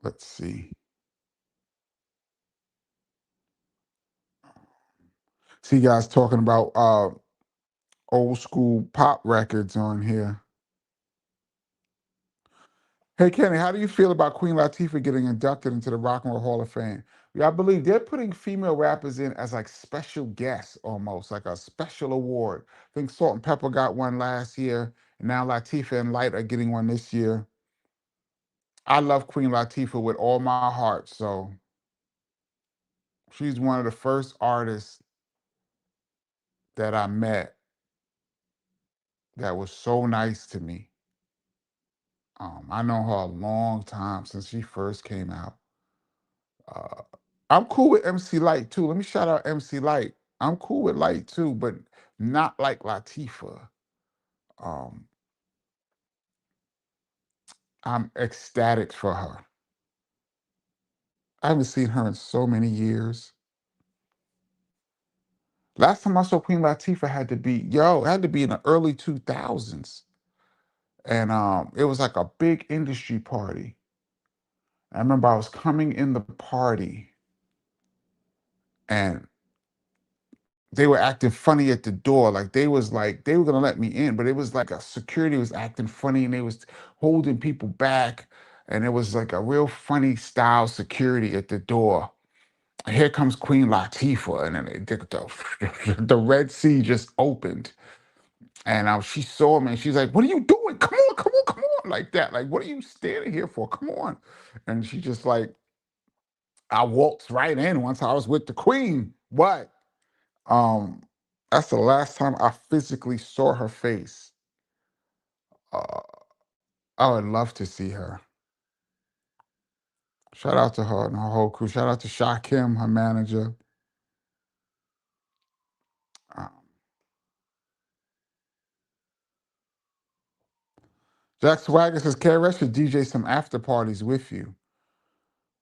Let's see. See you guys talking about old school pop records on here. Hey Kenny, how do you feel about Queen Latifah getting inducted into the Rock and Roll Hall of Fame? Yeah, I believe they're putting female rappers in as like special guests, almost like a special award. I think Salt and Pepper got one last year, and now Latifah and Light are getting one this year. I love Queen Latifah with all my heart, so she's one of the first artists that I met that was so nice to me. I know her a long time since she first came out. Uh, I'm cool with MC Light too. Let me shout out MC Light. I'm cool with Light too, but not like Latifah. Um, I'm ecstatic for her. I haven't seen her in so many years. Last time I saw Queen Latifah it had to be in the early 2000s. And it was like a big industry party. I remember I was coming in the party and they were acting funny at the door. Like they were gonna let me in, but it was like a security was acting funny and they was holding people back. And it was like a real funny style security at the door. Here comes Queen Latifah, and then the Red Sea just opened. And she saw me and she's like, "What are you doing? Come on, come on, come on," like that. Like, what are you standing here for? Come on. And she just like, I waltzed right in once I was with the Queen. What? Um, that's the last time I physically saw her face. Uh, I would love to see her. Shout out to her and her whole crew. Shout out to Shakim, her manager. Um, Jack Swagger says, KRS should DJ some after parties with you.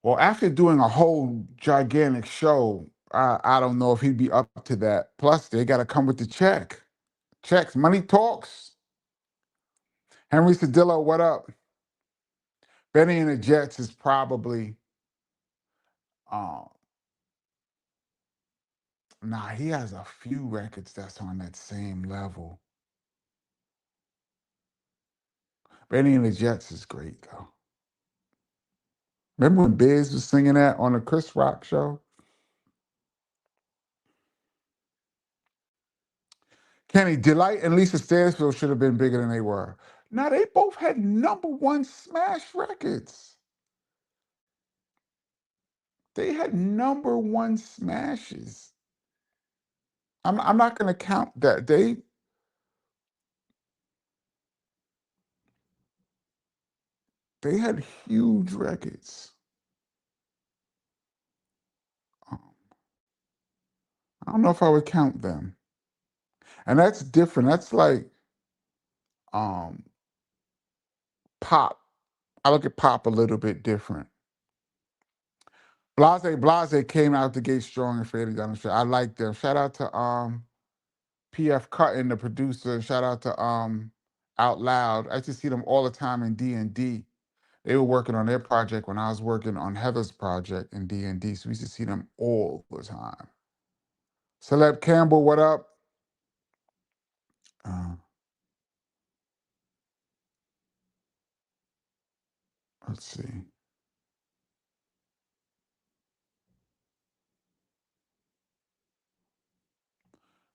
Well, after doing a whole gigantic show, I don't know if he'd be up to that. Plus, they got to come with the check. Checks, money talks. Henry Sedillo, what up? Benny and the Jets is probably, uh, nah, he has a few records that's on that same level. Benny and the Jets is great, though. Remember when Biz was singing that on the Chris Rock show? Kenny, Delight and Lisa Stansfield should have been bigger than they were. Now they both had #1 smash records. They had #1 smashes. I'm not gonna count that. They had huge records. Um, I don't know if I would count them. And that's different. That's like um pop. I look at pop a little bit different. Blase came out the gate strong and fairly down the street. I like them. Shout out to PF Cutting, the producer. Shout out to Out Loud. I used to see them all the time in D&D. They were working on their project when I was working on Heather's project in D&D. So we used to see them all the time. Celeb Campbell, what up? Uh, let's see.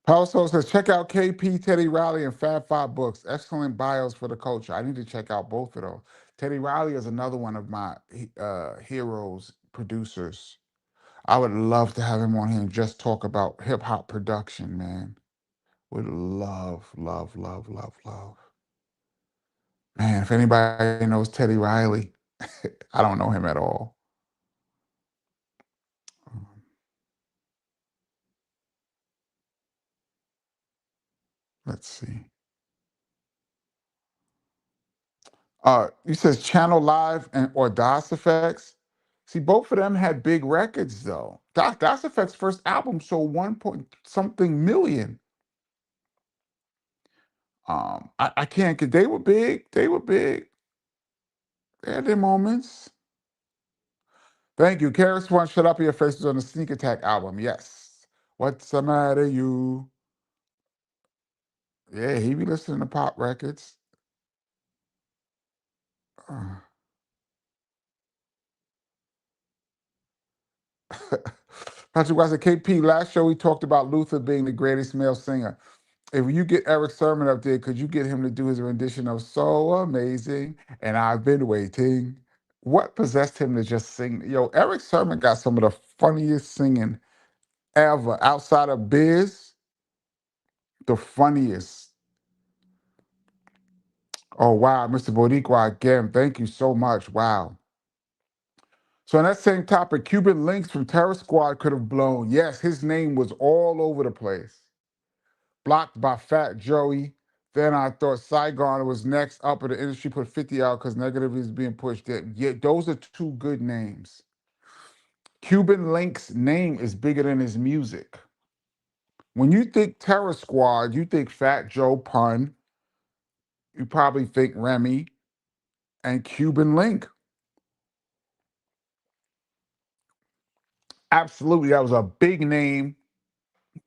Power Soul says, check out KP, Teddy Riley, and Fab Five books. Excellent bios for the culture. I need to check out both of those. Teddy Riley is another one of my heroes, producers. I would love to have him on here and just talk about hip hop production, man. Would love, love, love, love, love. Man, if anybody knows Teddy Riley, I don't know him at all. Um, let's see. You says Channel Live and or DOS Effects. See, both of them had big records though. DOS Effects' first album sold 1 point something million. I can't get. They were big. They were big. They had their moments. Thank you. Karis One, Shut Up Your Face was on the Sneak Attack album. Yes. What's the matter, you? Yeah, he be listening to pop records. Uh, Patrick Watson, KP, last show we talked about Luther being the greatest male singer. If you get Eric Sermon up there, could you get him to do his rendition of So Amazing and I've Been Waiting? What possessed him to just sing? Yo, Eric Sermon got some of the funniest singing ever. Outside of Biz, the funniest. Oh, wow, Mr. Boricua again. Thank you so much. Wow. So on that same topic, Cuban Links from Terror Squad could have blown. Yes, his name was all over the place. Blocked by Fat Joey. Then I thought Saigon was next up, and the industry put 50 out because negative is being pushed in. Yeah, those are two good names. Cuban Link's name is bigger than his music. When you think Terror Squad, you think Fat Joe Pun, you probably think Remy and Cuban Link. Absolutely, that was a big name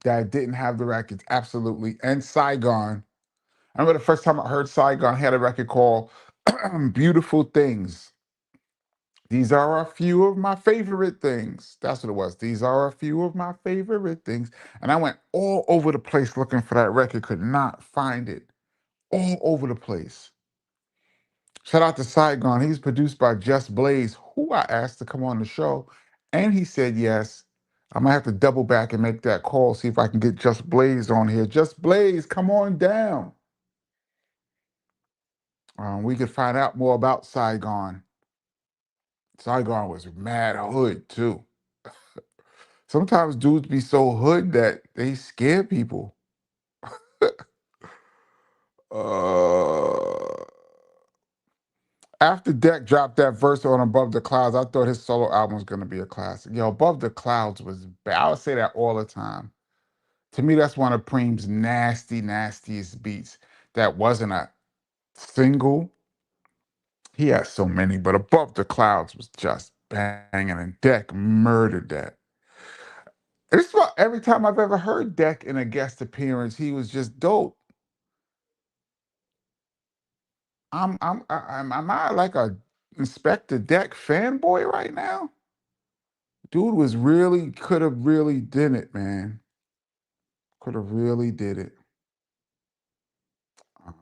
that didn't have the records. Absolutely. And Saigon. I remember the first time I heard Saigon had a record called Beautiful Things. These are a few of my favorite things. That's what it was. These are a few of my favorite things. And I went all over the place looking for that record, could not find it. All over the place. Shout out to Saigon. He's produced by Just Blaze, who I asked to come on the show. And he said yes. I might have to double back and make that call, see if I can get Just Blaze on here. Just Blaze, come on down. We could find out more about Saigon. Saigon was mad hood too. Sometimes dudes be so hood that they scare people. uh, After Deck dropped that verse on Above the Clouds, I thought his solo album was going to be a classic. Yo, Above the Clouds was bad. I would say that all the time. To me, that's one of Preem's nastiest beats that wasn't a single. He has so many, but Above the Clouds was just banging, and Deck murdered that. And it's about every time I've ever heard Deck in a guest appearance, he was just dope. Am I like a Inspector Deck fanboy right now? Dude was really, could have really did it, man. Could have really did it. Um,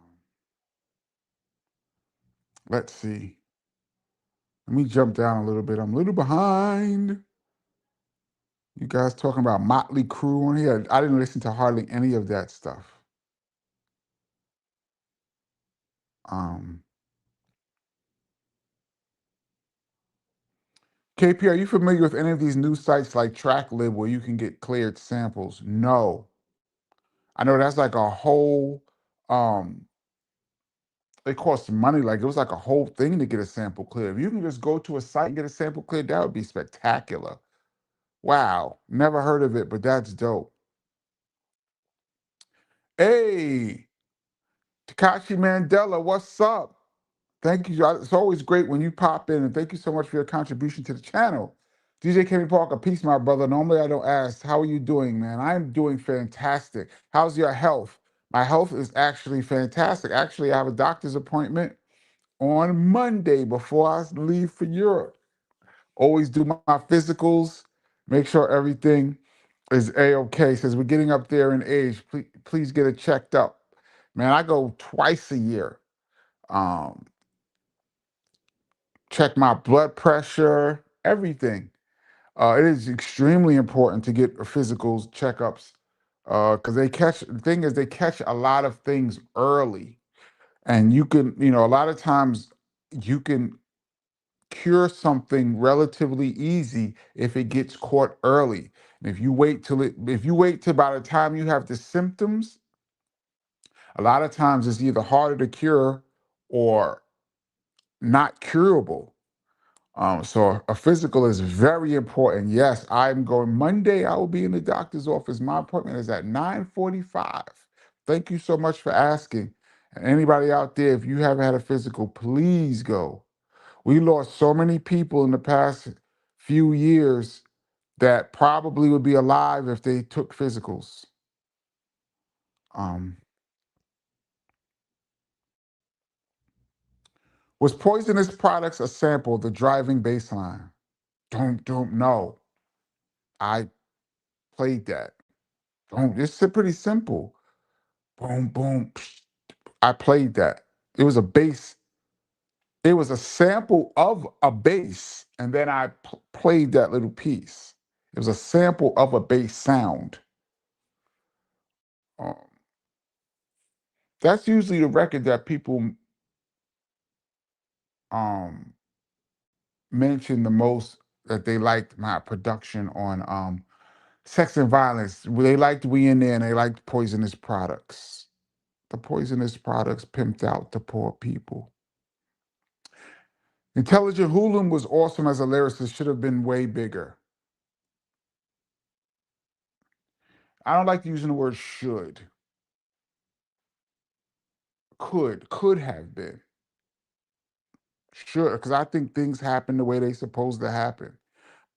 let's see. Let me jump down a little bit. I'm a little behind. You guys talking about Motley Crue on here? I didn't listen to hardly any of that stuff. Um, KP, are you familiar with any of these new sites like TrackLib where you can get cleared samples? No. I know that's like a whole, um, it costs money. Like it was like a whole thing to get a sample cleared. If you can just go to a site and get a sample cleared, that would be spectacular. Wow. Never heard of it, but that's dope. Hey, Takashi Mandela, what's up? Thank you. It's always great when you pop in, and thank you so much for your contribution to the channel. DJ Kenny Parker, peace, my brother. Normally I don't ask, how are you doing, man? I'm doing fantastic. How's your health? My health is actually fantastic. Actually, I have a doctor's appointment on Monday before I leave for Europe. Always do my physicals, make sure everything is A-okay. Says we're getting up there in age. Please get it checked up. Man, I go twice a year. Um, check my blood pressure, everything. It is extremely important to get physicals checkups because the thing is, they catch a lot of things early. And you can, a lot of times you can cure something relatively easy if it gets caught early. And if you wait till by the time you have the symptoms, a lot of times it's either harder to cure or not curable. So a physical is very important. Yes, I'm going Monday. I will be in the doctor's office. My appointment is at 9:45. Thank you so much for asking. And anybody out there, if you haven't had a physical, please go. We lost so many people in the past few years that probably would be alive if they took physicals. Um, was Poisonous Products a sample, the driving bass line? Don't know. I played that. It's pretty simple. Boom, boom. Psh. I played that. It was a bass. It was a sample of a bass, and then I played that little piece. It was a sample of a bass sound. Um, that's usually the record that people um, mention the most that they liked my production on Sex and Violence. They liked We in There, and they liked Poisonous Products. The Poisonous Products pimped out the poor people. Intelligent Hulu was awesome as a lyricist, should have been way bigger. I don't like using the word should. Could have been. Should, because I think things happen the way they supposed to happen.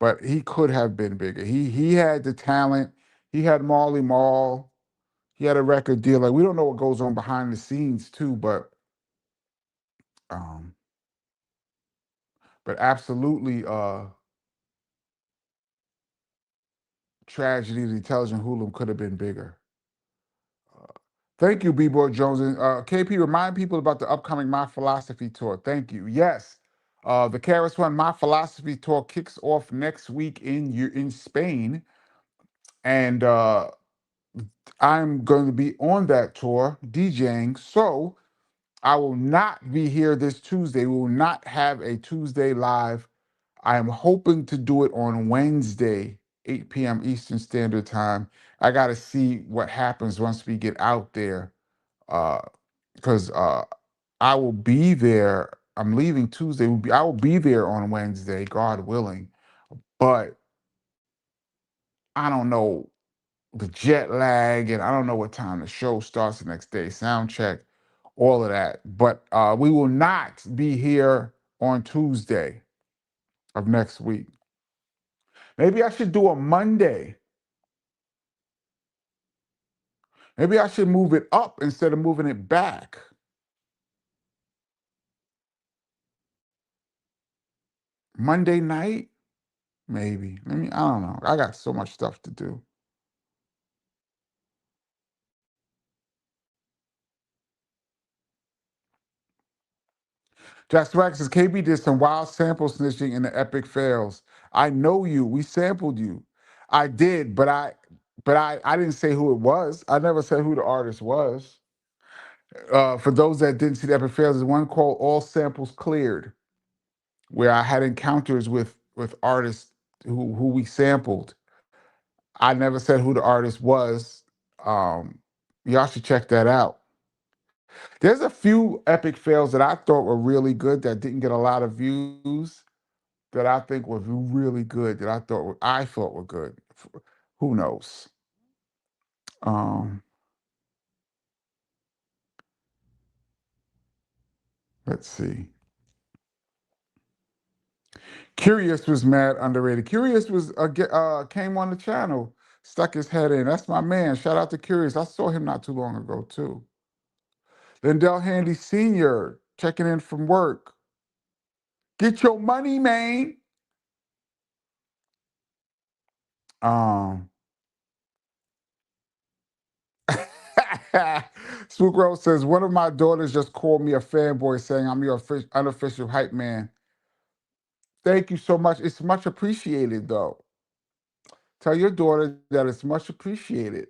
But he could have been bigger. He had the talent. He had Marley Marl. He had a record deal. Like we don't know what goes on behind the scenes too, um, but absolutely tragedy. The Intelligent Hoodlum could have been bigger. Thank you, B-Boy Jones. And KP, remind people about the upcoming My Philosophy Tour. Thank you. Yes, the Karis One My Philosophy Tour kicks off next week in Spain. And I'm going to be on that tour DJing. So I will not be here this Tuesday. We will not have a Tuesday live. I am hoping to do it on Wednesday, 8 p.m. Eastern Standard Time. I got to see what happens once we get out there. Because I will be there. I'm leaving Tuesday. I will be there on Wednesday, God willing. But I don't know the jet lag, and I don't know what time the show starts the next day. Sound check, all of that. But we will not be here on Tuesday of next week. Maybe I should do a Monday. Maybe I should move it up instead of moving it back. Monday night, maybe. I don't know. I got so much stuff to do. Jack Swag says KB did some wild sample snitching in the epic fails. I know you. We sampled you. I did, but I didn't say who it was. I never said who the artist was. For those that didn't see the epic fails, there's one called All Samples Cleared, where I had encounters with artists who we sampled. I never said who the artist was. Um, y'all should check that out. There's a few epic fails that I thought were really good that didn't get a lot of views that I think was really good that I thought were good. Who knows? Um, let's see. Curious was mad underrated. Curious was came on the channel, stuck his head in. That's my man. Shout out to Curious. I saw him not too long ago too. Lindell Handy Sr. checking in from work. Get your money, man. Um, Spook Rose says, one of my daughters just called me a fanboy saying I'm your unofficial hype man. Thank you so much. It's much appreciated, though. Tell your daughter that it's much appreciated.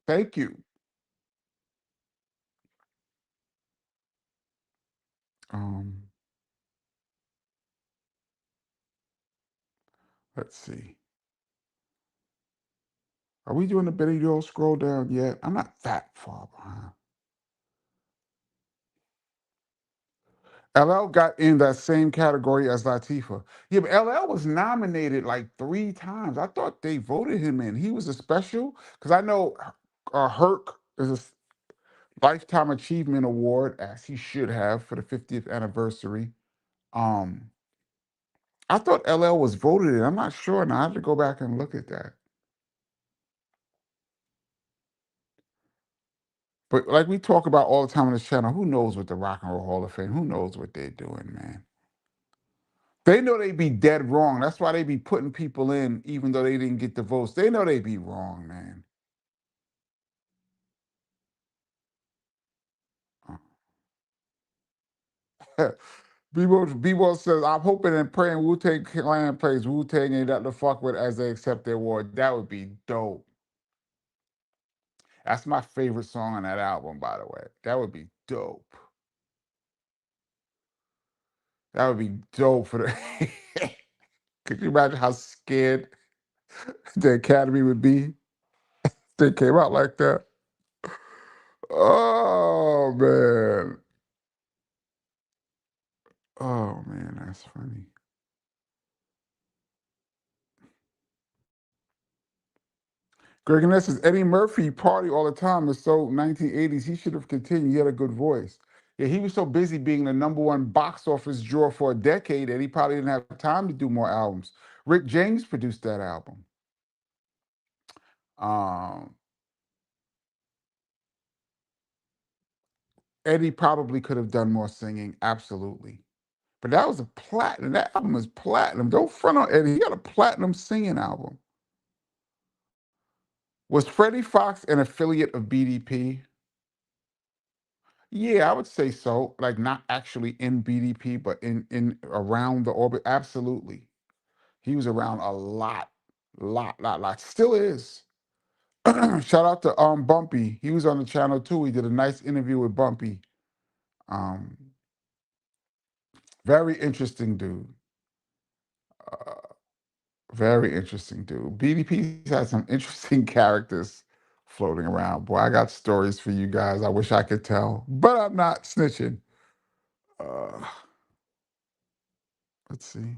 Thank you. Um, let's see. Are we doing the Betty Joe scroll down yet? I'm not that far behind. LL got in that same category as Latifah. Yeah, but LL was nominated like 3 times. I thought they voted him in. He was a special because I know Herc is a lifetime achievement award, as he should have for the 50th anniversary. Um, I thought LL was voted in. I'm not sure now. I have to go back and look at that. But like we talk about all the time on this channel, who knows what the Rock and Roll Hall of Fame? Who knows what they're doing, man? They know they be dead wrong. That's why they be putting people in, even though they didn't get the votes. They know they be wrong, man. B-Bo says, I'm hoping and praying Wu-Tang Clan plays Wu-Tang ain't nothing to fuck with as they accept their award. That would be dope. That's my favorite song on that album, by the way. That would be dope. That would be dope for the. Could you imagine how scared the Academy would be if they came out like that? Oh man. Oh man, that's funny. Greg Ness says Eddie Murphy party all the time. It's so 1980s. He should have continued. He had a good voice. Yeah, he was so busy being the #1 box office drawer for a decade that he probably didn't have time to do more albums. Rick James produced that album. Um, Eddie probably could have done more singing, absolutely. But that was a platinum. That album is platinum. Don't front on Eddie. He got a platinum singing album. Was Freddie Fox an affiliate of BDP? Yeah, I would say so. Like not actually in BDP, but in around the orbit. Absolutely. He was around a lot. Still is. Shout out to Bumpy. He was on the channel too. He did a nice interview with Bumpy. Um, very interesting dude. Uh, very interesting dude. BDP's had some interesting characters floating around. Boy, I got stories for you guys. I wish I could tell, but I'm not snitching. Uh, let's see.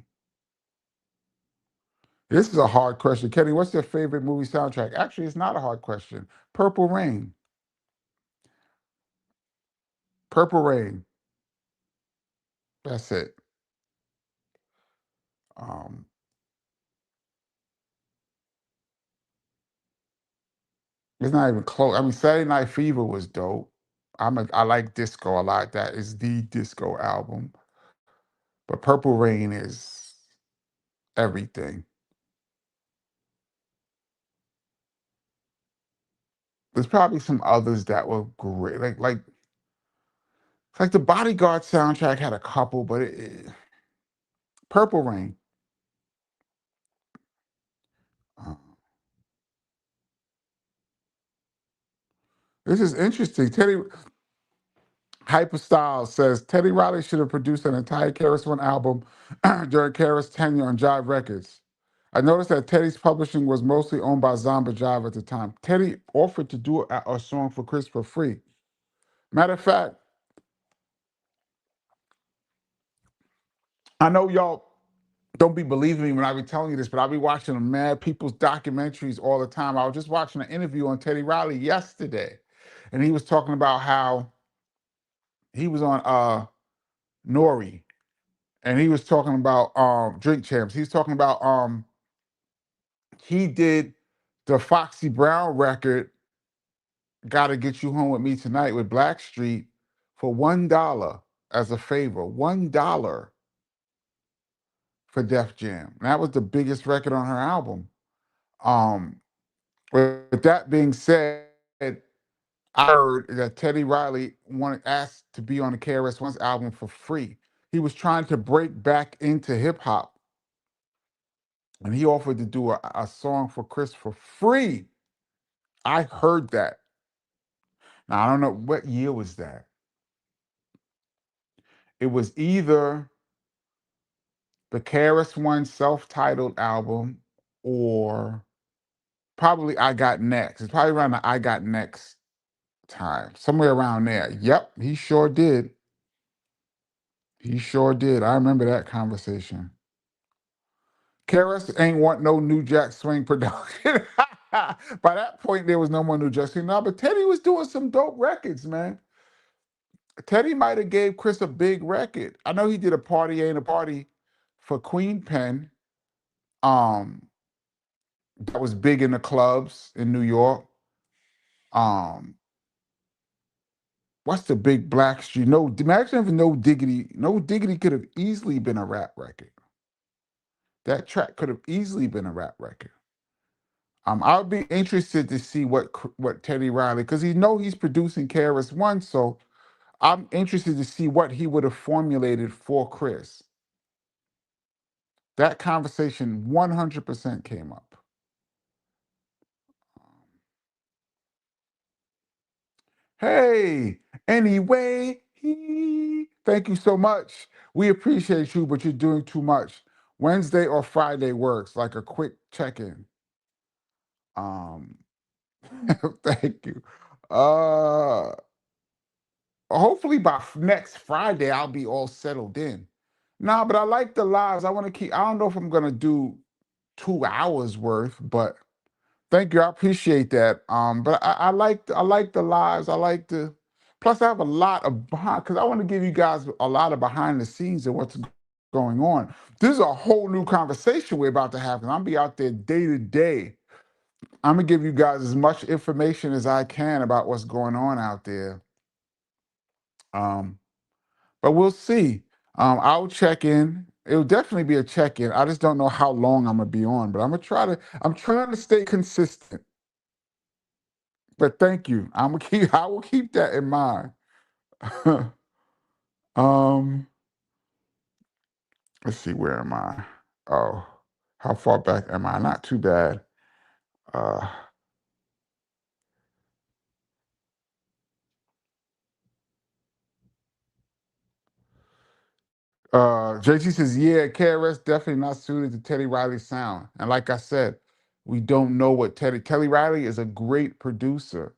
This is a hard question. Kenny, what's your favorite movie soundtrack? Actually, it's not a hard question. Purple Rain. Purple Rain. That's it. Um, it's not even close. I mean, Saturday Night Fever was dope. I like disco a lot. That is the disco album. But Purple Rain is everything. There's probably some others that were great, like the Bodyguard soundtrack had a couple, but Purple Rain. Uh, this is interesting. Teddy Hyperstyle says Teddy Riley should have produced an entire KRS One album during KRS tenure on Jive Records. I noticed that Teddy's publishing was mostly owned by Zomba Jive at the time. Teddy offered to do a song for Chris for free. Matter of fact, I know y'all don't be believing me when I be telling you this, but I be watching mad people's documentaries all the time. I was just watching an interview on Teddy Riley yesterday, and he was talking about how he was on Nori, and he was talking about Drink Champs. He's talking about he did the Foxy Brown record, Gotta Get You Home with Me Tonight with Blackstreet for $1 as a favor. $1 for Def Jam. And that was the biggest record on her album. Um, with that being said, I heard that Teddy Riley asked to be on the KRS One's album for free. He was trying to break back into hip hop, and he offered to do a song for Chris for free. I heard that. Now I don't know what year was that. It was either the KRS One self-titled album or probably I Got Next. It's probably around the I Got Next time, somewhere around there. Yep, he sure did. He sure did. I remember that conversation. KRS ain't want no New Jack Swing production. By that point, there was no more New Jack Swing. No, but Teddy was doing some dope records, man. Teddy might have gave Chris a big record. I know he did a Party Ain't a Party for Queen Pen. That was big in the clubs in New York. Um, what's the big Black Street? No, imagine if No Diggity. No Diggity could have easily been a rap record. That track could have easily been a rap record. I'll be interested to see what Teddy Riley, because he's producing KRS One, so I'm interested to see what he would have formulated for Chris. That conversation 100% came up. Hey, anyway, thank you so much. We appreciate you, but you're doing too much. Wednesday or Friday works, like a quick check-in. Um, thank you. Uh, hopefully by next Friday, I'll be all settled in. Nah, but I like the lives. I want to keep, I don't know if I'm gonna do 2 hours worth, but thank you. I appreciate that. But I like the lives. I like the plus I have a lot of behind because I want to give you guys a lot of behind the scenes of what's going on. This is a whole new conversation we're about to have, and I'll be out there day to day. I'm gonna give you guys as much information as I can about what's going on out there. Um, but we'll see. I'll check in. It'll definitely be a check in. I just don't know how long I'm gonna be on, but I'm trying to stay consistent. But thank you. I will keep that in mind. um, let's see, where am I? Oh, how far back am I? Not too bad. Uh JT says, yeah, KRS definitely not suited to Teddy Riley's sound. And like I said, we don't know what Teddy Riley is a great producer.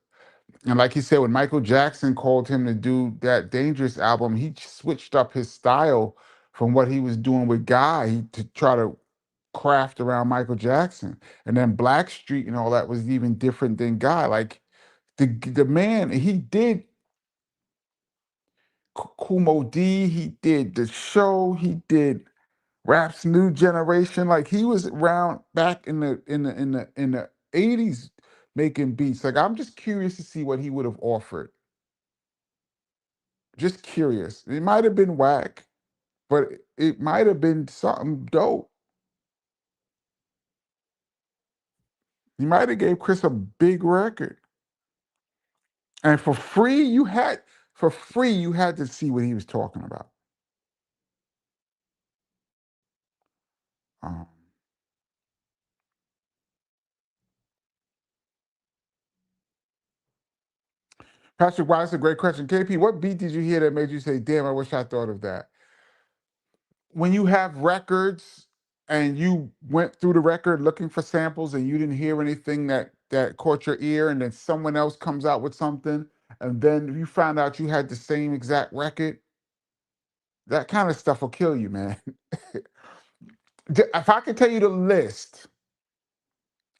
And like he said, when Michael Jackson called him to do that Dangerous album, he switched up his style from what he was doing with Guy to try to craft around Michael Jackson. And then Blackstreet and all that was even different than Guy. Like the man, he did Kumo D, he did the show, he did Rap's New Generation. Like he was around back in the 80s making beats. Like I'm just curious to see what he would have offered. Just curious. It might have been whack, but it might have been something dope. You might have gave Chris a big record, and for free you had to see what he was talking about. Um, Patrick Wise, a great question. KP, what beat did you hear that made you say, "Damn, I wish I thought of that"? When you have records and you went through the record looking for samples and you didn't hear anything that caught your ear, and then someone else comes out with something, and then you found out you had the same exact record, that kind of stuff will kill you, man. If I could tell you the list,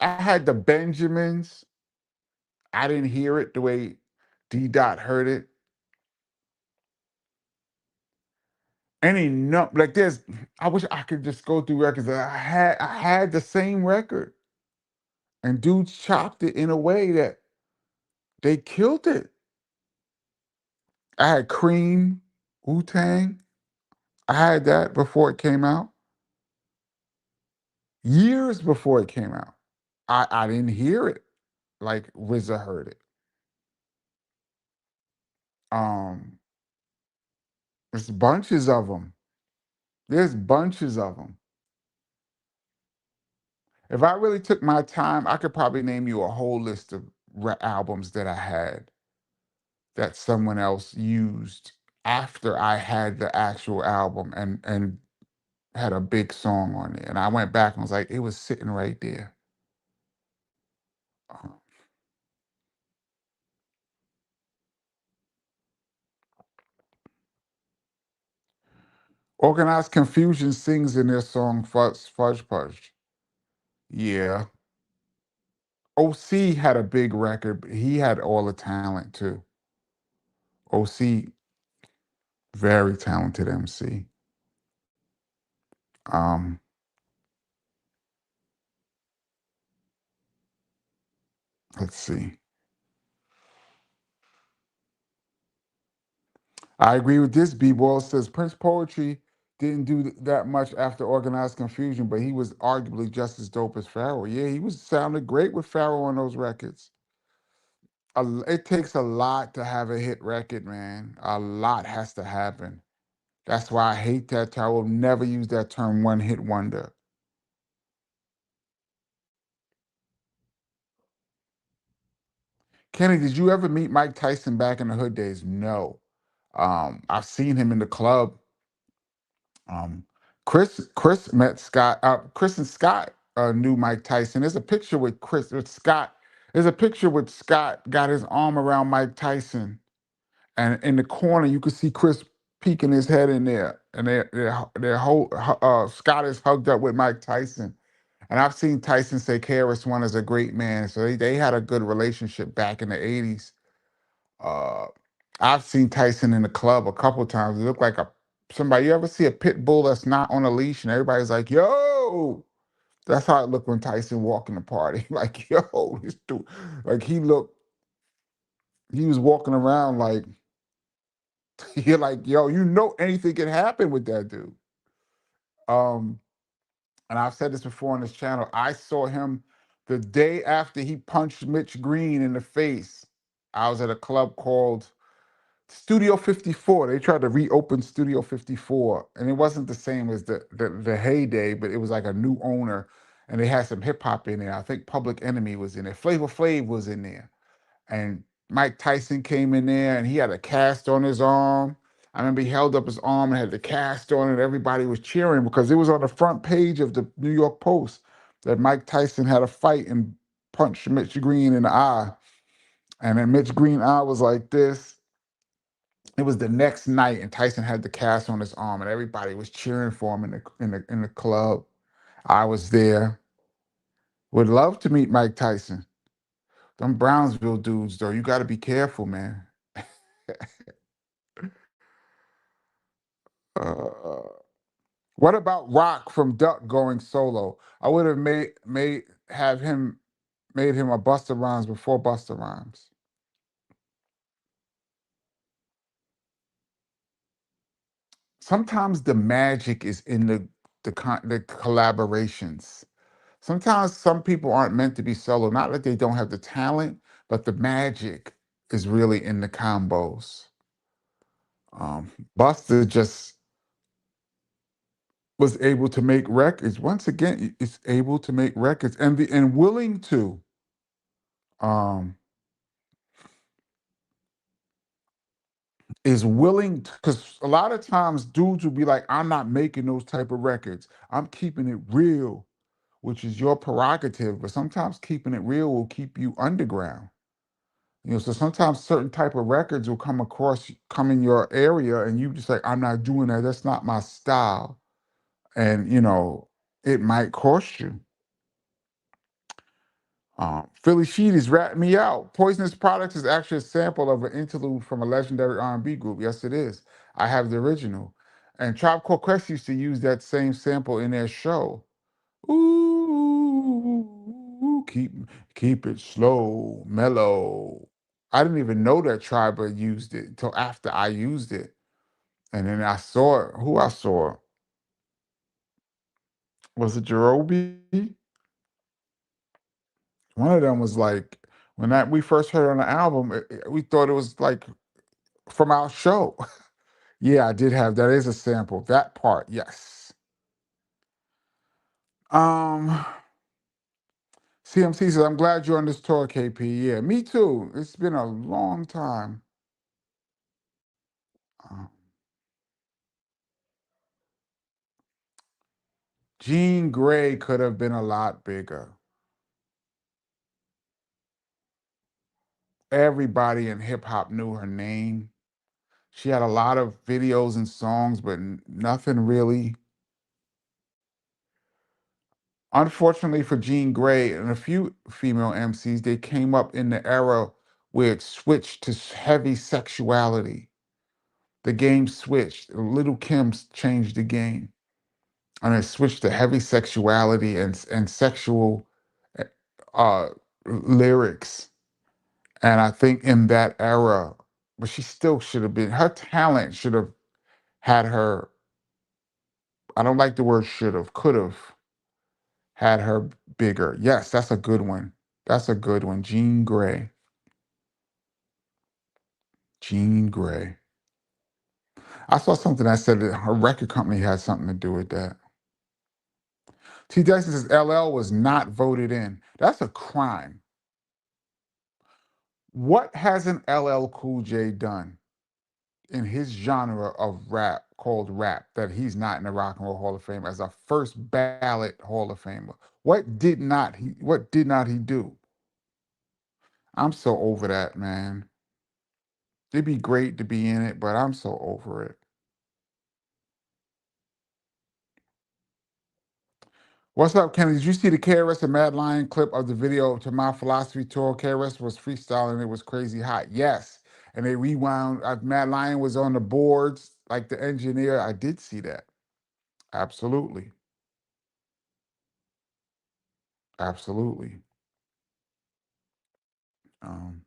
I had the Benjamins. I didn't hear it the way D Dot heard it. Any no, like there's, I wish I could just go through records that I had the same record, and dudes chopped it in a way that they killed it. I had Cream, Wu-Tang. I had that before it came out. Years before it came out. I didn't hear it like RZA heard it. Um, there's bunches of them. There's bunches of them. If I really took my time, I could probably name you a whole list of albums that I had that someone else used after I had the actual album and had a big song on it. And I went back and was like, it was sitting right there. Uh, Organized Confusion sings in their song Fudge Pudge. Yeah. OC had a big record, but he had all the talent too. OC, very talented MC. Um, let's see. I agree with this. B-Ball says Prince Poetry didn't do that much after Organized Confusion, but he was arguably just as dope as Pharaoh. Yeah, he was sounded great with Pharaoh on those records. It takes a lot to have a hit record, man. A lot has to happen. That's why I hate that term. I will never use that term one hit wonder. Kenny, did you ever meet Mike Tyson back in the hood days? No. I've seen him in the club. Um, Chris met Scott. Chris and Scott knew Mike Tyson. There's a picture with Chris with Scott. There's a picture with Scott got his arm around Mike Tyson, and in the corner you can see Chris peeking his head in there, and their whole Scott is hugged up with Mike Tyson. And I've seen Tyson say KRS One is a great man, so they had a good relationship back in the '80s. Uh, I've seen Tyson in the club a couple times. It looked like a somebody. You ever see a pit bull that's not on a leash and everybody's like, "Yo!" That's how it looked when Tyson walked in the party. Like, yo, this dude, like he was walking around like you're like, yo, anything can happen with that dude. Um, and I've said this before on this channel. I saw him the day after he punched Mitch Green in the face. I was at a club called Studio 54. They tried to reopen Studio 54, and it wasn't the same as the heyday, but it was like a new owner, and they had some hip hop in there. I think Public Enemy was in there. Flavor Flav was in there, and Mike Tyson came in there, and he had a cast on his arm. I remember he held up his arm and had the cast on it. Everybody was cheering because it was on the front page of the New York Post that Mike Tyson had a fight and punched Mitch Green in the eye. And then Mitch Green eye was like this. It was the next night, and Tyson had the cast on his arm, and everybody was cheering for him in the club. I was there. Would love to meet Mike Tyson. Them Brownsville dudes, though, you got to be careful, man. uh, what about Rock from Duck going solo? I would have made him a Busta Rhymes before Busta Rhymes. sometimes the magic is in the collaborations. Sometimes some people aren't meant to be solo. Not that they don't have the talent, but the magic is really in the combos. Buster just was able to make records. Once again, is able to make records and willing to. Um, is willing because a lot of times dudes will be like, I'm not making those type of records. I'm keeping it real, which is your prerogative. But sometimes keeping it real will keep you underground. So sometimes certain type of records will come in your area, and you just like, I'm not doing that. That's not my style, and it might cost you. Philly Sheet is ratting me out. Poisonous Products is actually a sample of an interlude from a legendary R&B group. Yes, it is. I have the original. And Tribe Called Quest used to use that same sample in their show. Ooh, keep it slow, mellow. I didn't even know that Tribe had used it until after I used it. And then I saw it. Who I saw? Was it Jerobi? One of them was like, when we first heard it on the album, we thought it was like from our show. Yeah, I did have that is a sample. That part, yes. Um, CMC says, I'm glad you're on this tour, KP. Yeah, me too. It's been a long time. Um, Jean Grey could have been a lot bigger. Everybody in hip hop knew her name. She had a lot of videos and songs, but nothing really. Unfortunately for Jean Grey and a few female MCs, they came up in the era where it switched to heavy sexuality. The game switched. Little Kim changed the game, and it switched to heavy sexuality and sexual uh, uh, lyrics. And I think in that era, but she still should have been. Her talent should have had her. I don't like the word should have. Could have had her bigger. Yes, that's a good one. That's a good one. Jean Grey. Jean Grey. I saw something that said that her record company had something to do with that. T. Jackson says LL was not voted in. That's a crime. What hasn't LL Cool J done in his genre of rap called rap that he's not in the Rock and Roll Hall of Fame as a first ballot Hall of Famer? What did not he do? I'm so over that, man. It'd be great to be in it, but I'm so over it. What's up, Kenny? Did you see the KRS and Mad Lion clip of the video to My Philosophy Tour? KRS was freestyling, it was crazy hot. Yes. And they rewound. Mad Lion was on the boards, like the engineer. I did see that. Absolutely. Absolutely. Um,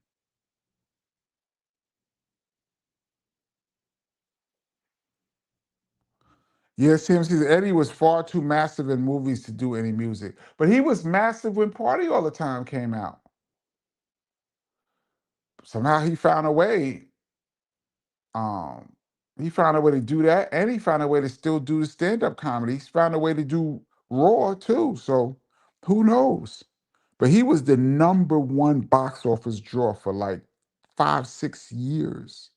yeah, CMC, Eddie was far too massive in movies to do any music. But he was massive when Party All the Time came out. Somehow um, he found a way to do that, and he found a way to still do the stand-up comedy. He's found a way to do Raw too. So who knows? But he was the number one box office draw for like 5, 6 years.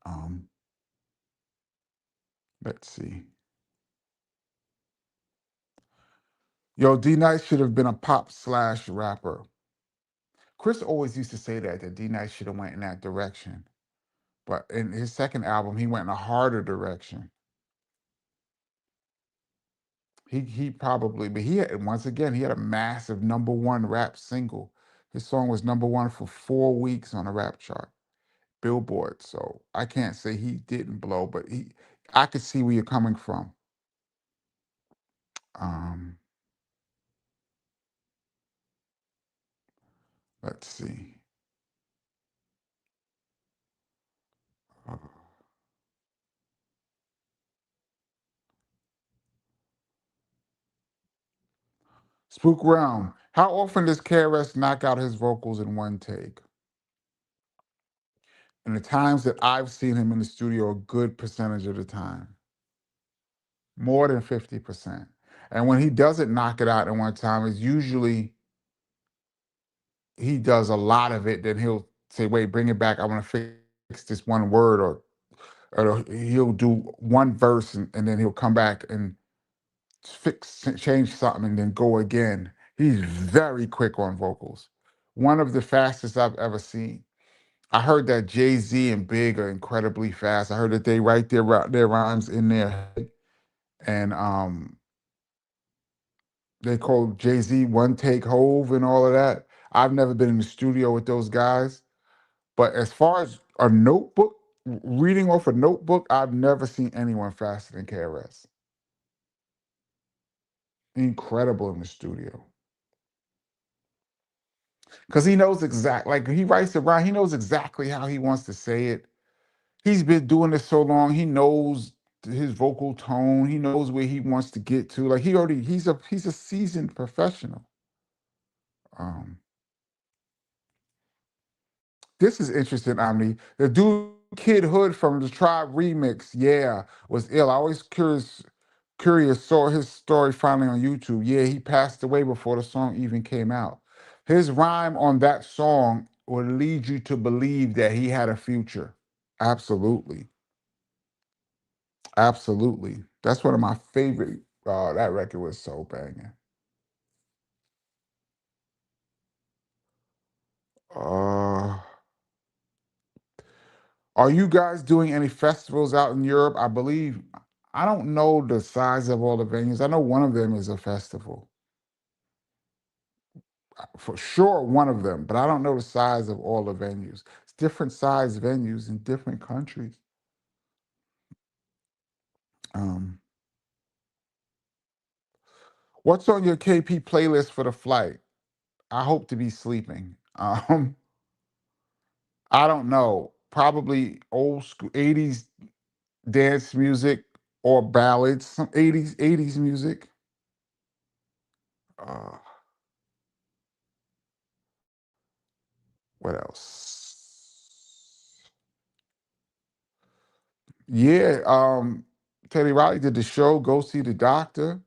Um, let's see. Yo, D Nice should have been a pop/rapper. Chris always used to say that D Nice should have went in that direction. But in his second album, he went in a harder direction. He probably, but he had, once again, he had a massive number one rap single. His song was number one for 4 weeks on a rap chart, Billboard. So I can't say he didn't blow, but I could see where you're coming from. Um, let's see. Spook Realm. How often does KRS knock out his vocals in one take? And the times that I've seen him in the studio, a good percentage of the time, more than 50%. And when he doesn't knock it out in one time, it's usually he does a lot of it. Then he'll say, "Wait, bring it back. I want to fix this one word," or he'll do one verse and then he'll come back and change something, and then go again. He's very quick on vocals. One of the fastest I've ever seen. I heard that Jay-Z and Big are incredibly fast. I heard that they write their rhymes in their head, and they call Jay-Z one take Hove and all of that. I've never been in the studio with those guys, but as far as a notebook, reading off a notebook, I've never seen anyone faster than KRS. Incredible in the studio. Because he knows like he writes it right, he knows exactly how he wants to say it. He's been doing this so long, he knows his vocal tone, he knows where he wants to get to. Like he's a seasoned professional. Um, this is interesting, Omni. The dude Kid Hood from the Tribe remix, yeah, was ill. I always curious, saw his story finally on YouTube. Yeah, he passed away before the song even came out. His rhyme on that song would lead you to believe that he had a future. Absolutely. Absolutely. That's one of my favorite. That record was so banging. Uh, are you guys doing any festivals out in Europe? I believe, I don't know the size of all the venues. I know one of them is a festival. For sure, one of them, but I don't know the size of all the venues. It's different size venues in different countries. Um, what's on your KP playlist for the flight? I hope to be sleeping. I don't know. Probably old school 80s dance music or ballads, some 80s music. Uh, what else? Yeah, Teddy Riley did the show, Go See the Doctor.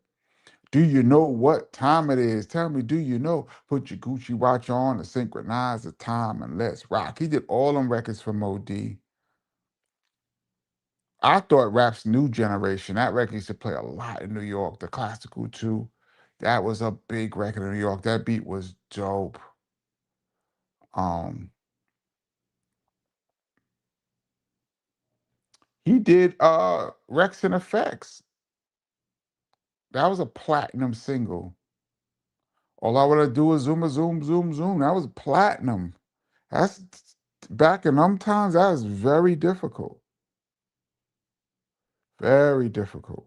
Do you know what time it is? Tell me, do you know? Put your Gucci watch on to synchronize the time and let's rock. He did all them records for Mo D. I thought rap's new generation, that record used to play a lot in New York, the classical too. That was a big record in New York. That beat was dope. Um, he did Rex and Effects. That was a platinum single. All I wanna do is zoom a zoom, zoom, zoom. That was platinum. That's back in them times, that was very difficult. Very difficult.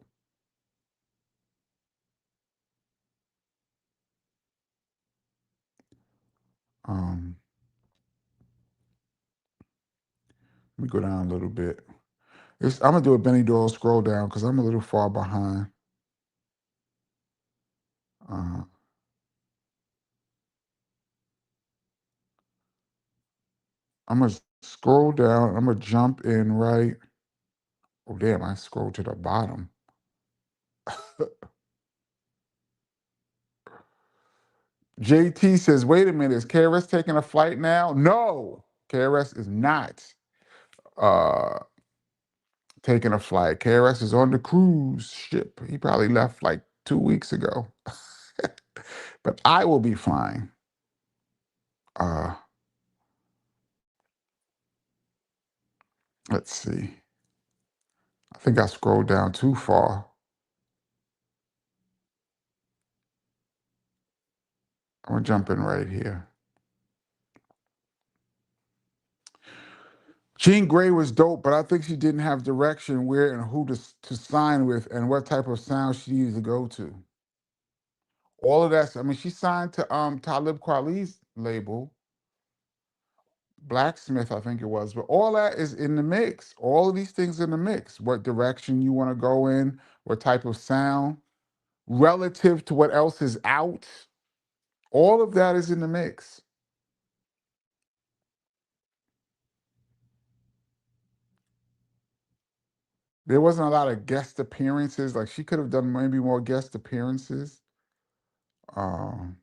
Um, Let me go down a little bit. I'm gonna do a Benny Doyle scroll down because I'm a little far behind. Uh, I'm gonna scroll down. I'm gonna jump in right. Oh damn! I scrolled to the bottom. JT says, "Wait a minute, is KRS taking a flight now?" No, KRS is not uh, taking a flight. KRS is on the cruise ship. He probably left like 2 weeks ago. But I will be flying. Uh, let's see. I think I scrolled down too far. I'm gonna jump in right here. Jean Grey was dope, but I think she didn't have direction where and who to sign with and what type of sound she needed to go to. All of that. I mean, she signed to Talib Kweli's label, Blacksmith, I think it was. But all that is in the mix. All of these things in the mix. What direction you want to go in, what type of sound, relative to what else is out. All of that is in the mix. There wasn't a lot of guest appearances. Like she could have done maybe more guest appearances. Um,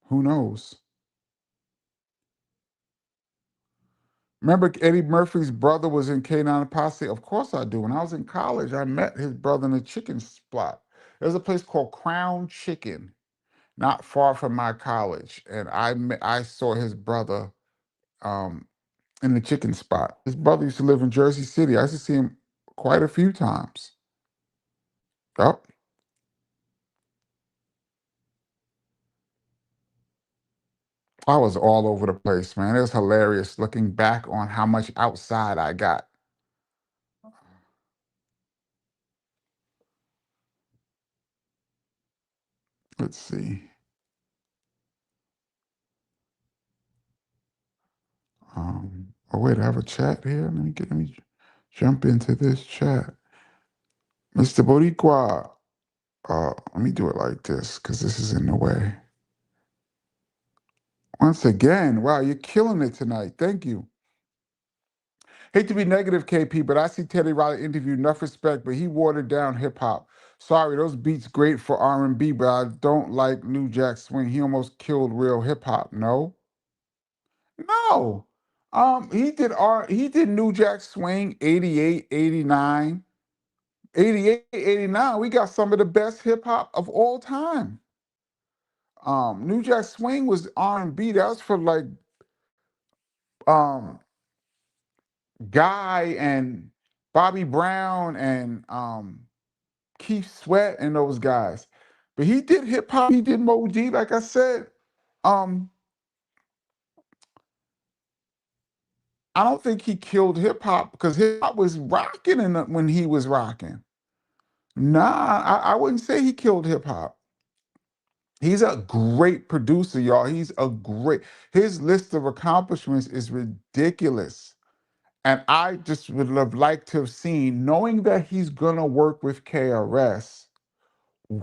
who knows? Remember Eddie Murphy's brother was in K9 Posse? Of course I do. When I was in college, I met his brother in a chicken spot. There's a place called Crown Chicken, not far from my college, and I saw his brother um, in the chicken spot. His brother used to live in Jersey City. I used to see him quite a few times. Yep. I was all over the place, man. It was hilarious looking back on how much outside I got. Let's see. Oh wait, I have a chat here. Let me jump into this chat. Mr. Boricua. Let me do it like this because this is in the way. Once again, wow, you're killing it tonight. Thank you. Hate to be negative, KP, but I see Teddy Riley interview, enough respect, but he watered down hip hop. Sorry, those beats great for R&B, but I don't like New Jack Swing. He almost killed real hip hop. No, no. He did New Jack Swing 88, 89, 88, 89. We got some of the best hip hop of all time. New Jack Swing was R&B. That was for like um Guy and Bobby Brown and Keith Sweat and those guys. But he did hip hop. He did Mo D. Like I said, um, I don't think he killed hip hop because hip hop was rocking when he was rocking. Nah, I wouldn't say he killed hip hop. He's a great producer, y'all. His list of accomplishments is ridiculous. And I just would have liked to have seen, knowing that he's gonna work with KRS,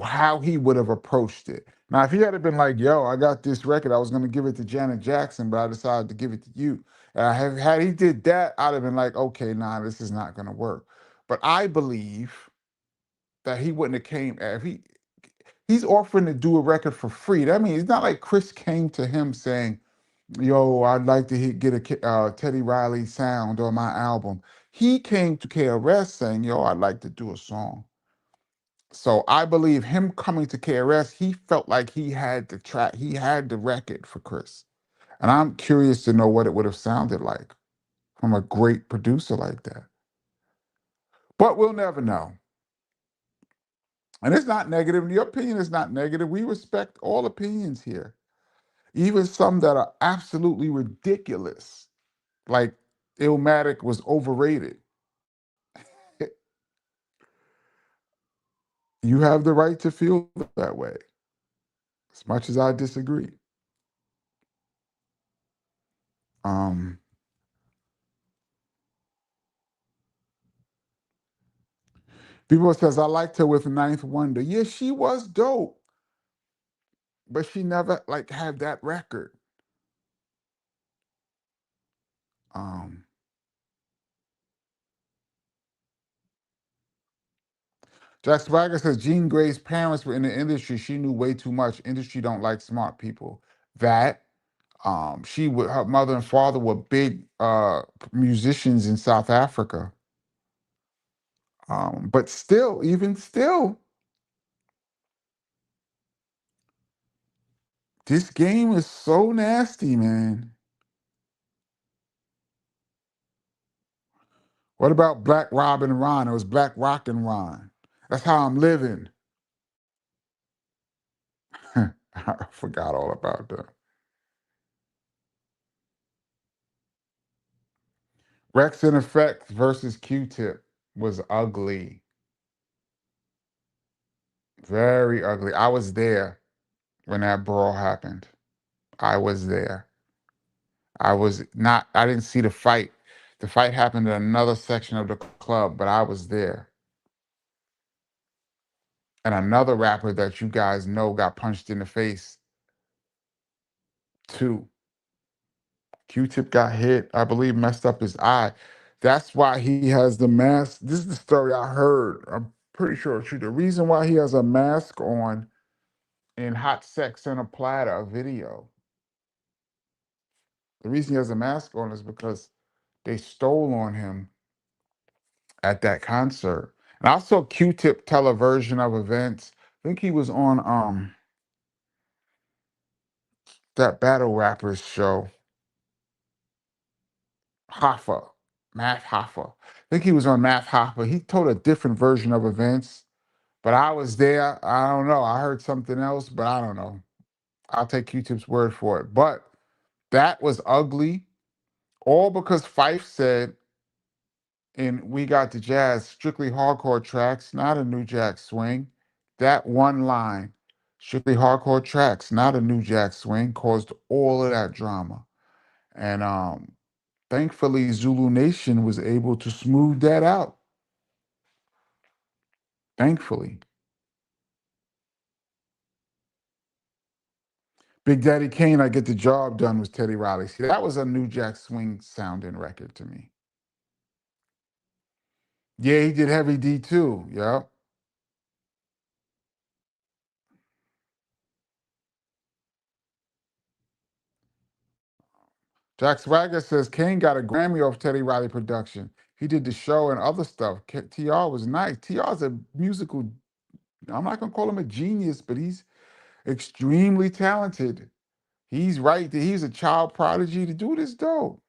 how he would have approached it. Now, if he had been like, "Yo, I got this record, I was gonna give it to Janet Jackson, but I decided to give it to you," had he did that, I'd have been like, "Okay, nah, this is not gonna work." But I believe that he wouldn't have came if he's offering to do a record for free. That means it's not like Chris came to him saying, "Yo, I'd like to get a Teddy Riley sound on my album." He came to KRS saying, "Yo, I'd like to do a song." So I believe him coming to KRS, he felt like he had the track, he had the record for Chris. And I'm curious to know what it would have sounded like from a great producer like that. But we'll never know. And it's not negative. Your opinion is not negative. We respect all opinions here, even some that are absolutely ridiculous, like Illmatic was overrated. You have the right to feel that way, as much as I disagree. Um, People says I liked her with Ninth Wonder. Yeah, she was dope, but she never like had that record. Um, Jack Swagger says Jean Grey's parents were in the industry. She knew way too much. Industry don't like smart people. That her mother and father were big musicians in South Africa. But still, even still, this game is so nasty, man. What about Black Robin Ron? It was Black Rockin' Ron. That's how I'm living. I forgot all about that. Rex in Effect versus Q-Tip was ugly. Very ugly. I was there when that brawl happened. I was there. I didn't see the fight. The fight happened in another section of the club, but I was there. And another rapper that you guys know got punched in the face too. Q-Tip got hit, I believe, messed up his eye. That's why he has the mask. This is the story I heard. I'm pretty sure it's true. The reason why he has a mask on in Hot Sex and a Platter, a video, the reason he has a mask on is because they stole on him at that concert. And I saw Q-Tip tell a version of events. I think he was on that battle rappers show, Hoffa, Math Hoffa. I think he was on Math Hoffa. He told a different version of events, but I was there. I don't know. I heard something else, but I don't know. I'll take Q-Tip's word for it. But that was ugly, all because Fife said, and we got the jazz, strictly hardcore tracks, not a New Jack Swing. That one line, strictly hardcore tracks, not a New Jack Swing, caused all of that drama. And thankfully, Zulu Nation was able to smooth that out. Thankfully. Big Daddy Kane, I Get the Job Done was Teddy Riley. See, that was a New Jack Swing sounding record to me. Yeah, he did Heavy D too. Yep. Jack Swagger says Kane got a Grammy off Teddy Riley production. He did the show and other stuff. TR was nice. TR's a musical, I'm not going to call him a genius, but he's extremely talented. He's right there. He's a child prodigy. To do this dope.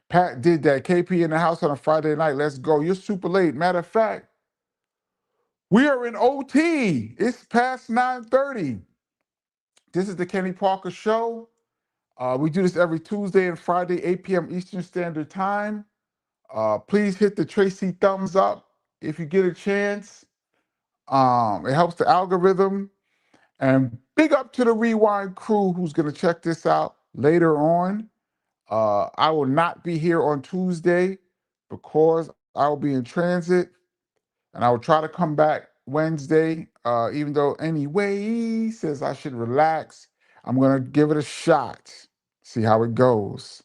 Pat did that. KP in the house on a Friday night. Let's go. You're super late. Matter of fact, we are in OT. It's past 9:30. This is the Kenny Parker Show. We do this every Tuesday and Friday, 8 p.m. Eastern Standard Time. Please hit the Tracy thumbs up if you get a chance. It helps the algorithm. And big up to the Rewind crew who's going to check this out later on. I will not be here on Tuesday because I will be in transit. And I will try to come back Wednesday, even though anyway he says I should relax. I'm going to give it a shot, see how it goes.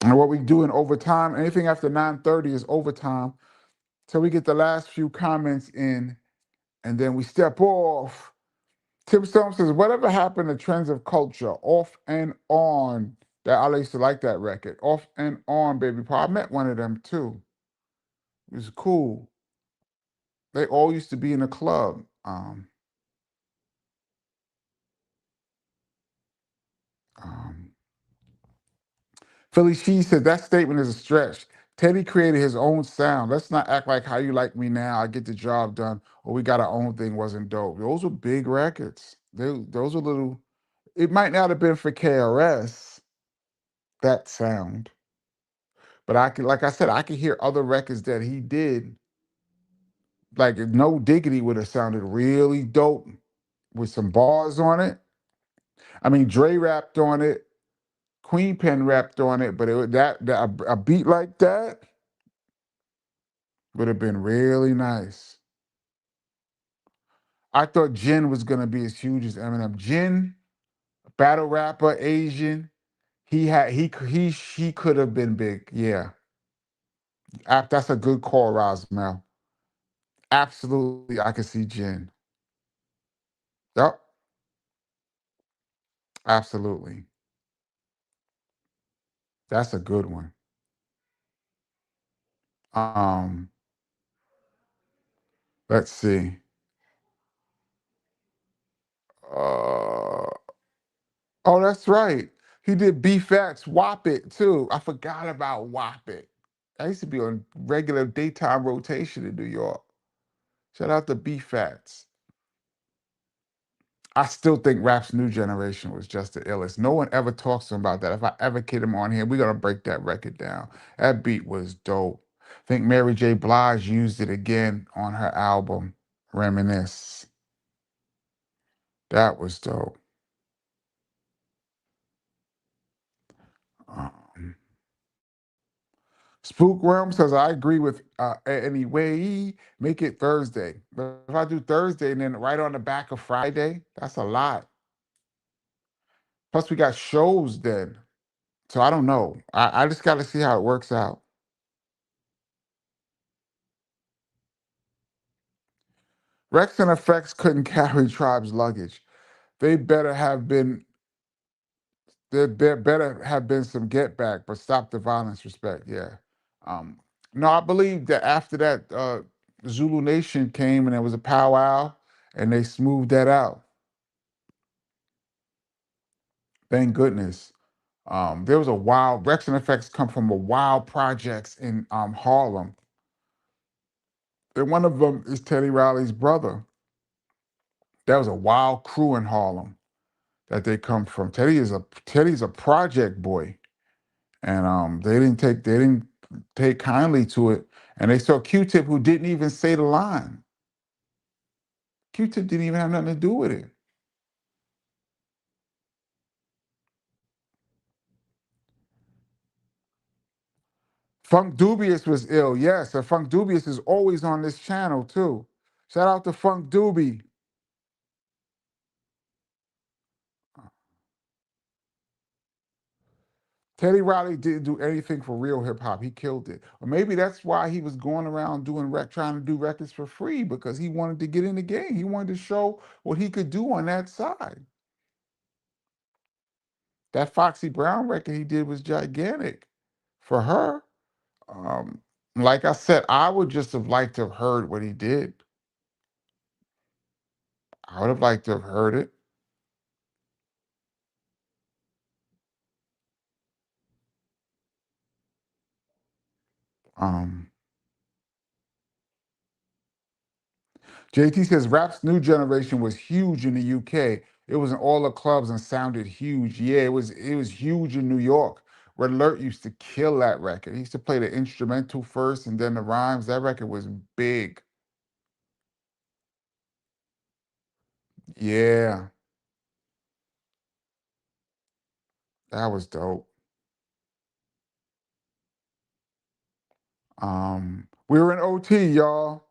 And what we do in overtime, anything after 9:30 is overtime till we get the last few comments in, and then we step off. Tim Stone says, whatever happened to Trends of Culture, Off and On? That I used to like that record. Off and On, baby. I met one of them too. It was cool. They all used to be in a club. Um, Philly She said that statement is a stretch. Teddy created his own sound. Let's not act like How You Like Me Now, I Get the Job Done, or We Got Our Own Thing wasn't dope. Those were big records. Those were little, it might not have been for KRS, that sound. But I could, like I said, I could hear other records that he did. Like No Diggity would have sounded really dope with some bars on it. I mean, Dre rapped on it. Queen Pen rapped on it, but a beat like that would have been really nice. I thought Jin was gonna be as huge as Eminem. Jin, battle rapper, Asian. He could have been big. Yeah, that's a good call, Rosmel. Absolutely, I can see Jin. Yep, absolutely. That's a good one. Um, let's see. Uh, oh, that's right. He did B-Facts, Whop It too. I forgot about Whop It. I used to be on regular daytime rotation in New York. Shout out to B-Facts. I still think rap's new generation was just the illest. No one ever talks to him about that. If I ever kid him on here, we're gonna break that record down. That beat was dope. I think Mary J. Blige used it again on her album, Reminisce. That was dope. Um, Spook Realm says, I agree with anyway, make it Thursday. But if I do Thursday and then right on the back of Friday, that's a lot. Plus, we got shows then. So I don't know. I just got to see how it works out. Rex and Effects couldn't carry Tribe's luggage. They better have been. There better have been some get back, but stop the violence, respect. Yeah. Um, no, I believe that after that, Zulu Nation came and there was a powwow, and they smoothed that out. Thank goodness. There was a wild Rex and Effects come from a wild projects in Harlem. And one of them is Teddy Riley's brother. That was a wild crew in Harlem that they come from. Teddy's a project boy, and they didn't take kindly to it, and they saw Q-Tip who didn't even say the line. Q-Tip didn't even have nothing to do with it. Funk Dubious was ill, yes, and Funk Dubious is always on this channel too. Shout out to Funk Doobie. Teddy Riley didn't do anything for real hip hop. He killed it. Or maybe that's why he was going around trying to do records for free, because he wanted to get in the game. He wanted to show what he could do on that side. That Foxy Brown record he did was gigantic for her. Um, like I said, I would just have liked to have heard what he did. I would have liked to have heard it. Um, JT says rap's new generation was huge in the UK. It was in all the clubs and sounded huge. Yeah, it was huge in New York. Red Alert used to kill that record. He used to play the instrumental first and then the rhymes. That record was big. Yeah, that was dope. We were in OT, y'all.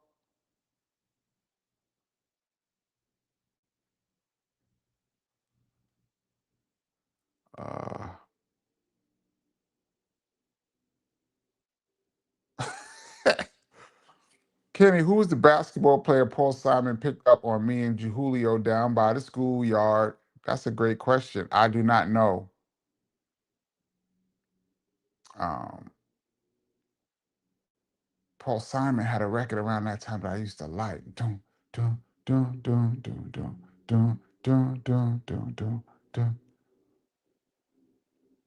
Uh, Kenny, who was the basketball player Paul Simon picked up on me and Julio down by the schoolyard? That's a great question. I do not know. Um, Paul Simon had a record around that time that I used to like. Dun, dun, dun, dun, dun, dun, dun, dun, dun, dun, dun, dun.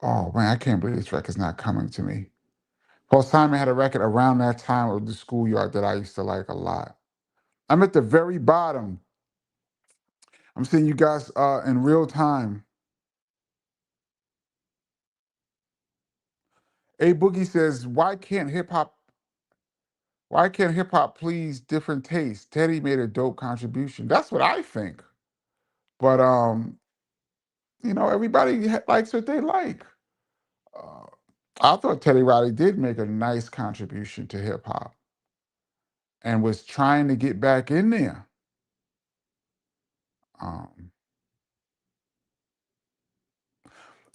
Oh man, I can't believe this record's not coming to me. Paul Simon had a record around that time of the schoolyard that I used to like a lot. I'm at the very bottom. I'm seeing you guys in real time. A Boogie says, why can't hip hop please different tastes? Teddy made a dope contribution. That's what I think. But everybody likes what they like. Uh, I thought Teddy Riley did make a nice contribution to hip hop and was trying to get back in there. Um,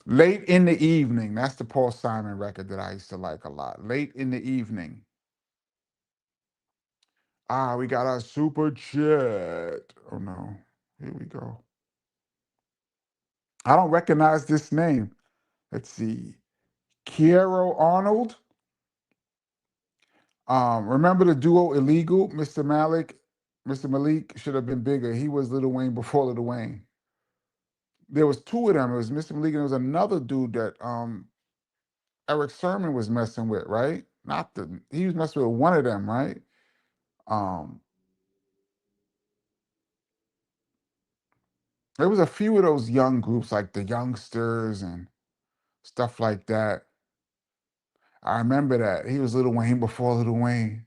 Late in the Evening, that's the Paul Simon record that I used to like a lot. Late in the Evening. We got our super chat. Oh no, here we go. I don't recognize this name. Let's see. Kiero Arnold. Remember the duo Illegal? Mr. Malik should have been bigger. He was Lil Wayne before Lil Wayne. There was two of them. It was Mr. Malik and there was another dude that Eric Sermon was messing with, right? Not the he was messing with one of them, right? Um, there was a few of those young groups like the Youngsters and stuff like that. I remember that. He was Lil Wayne before Lil Wayne.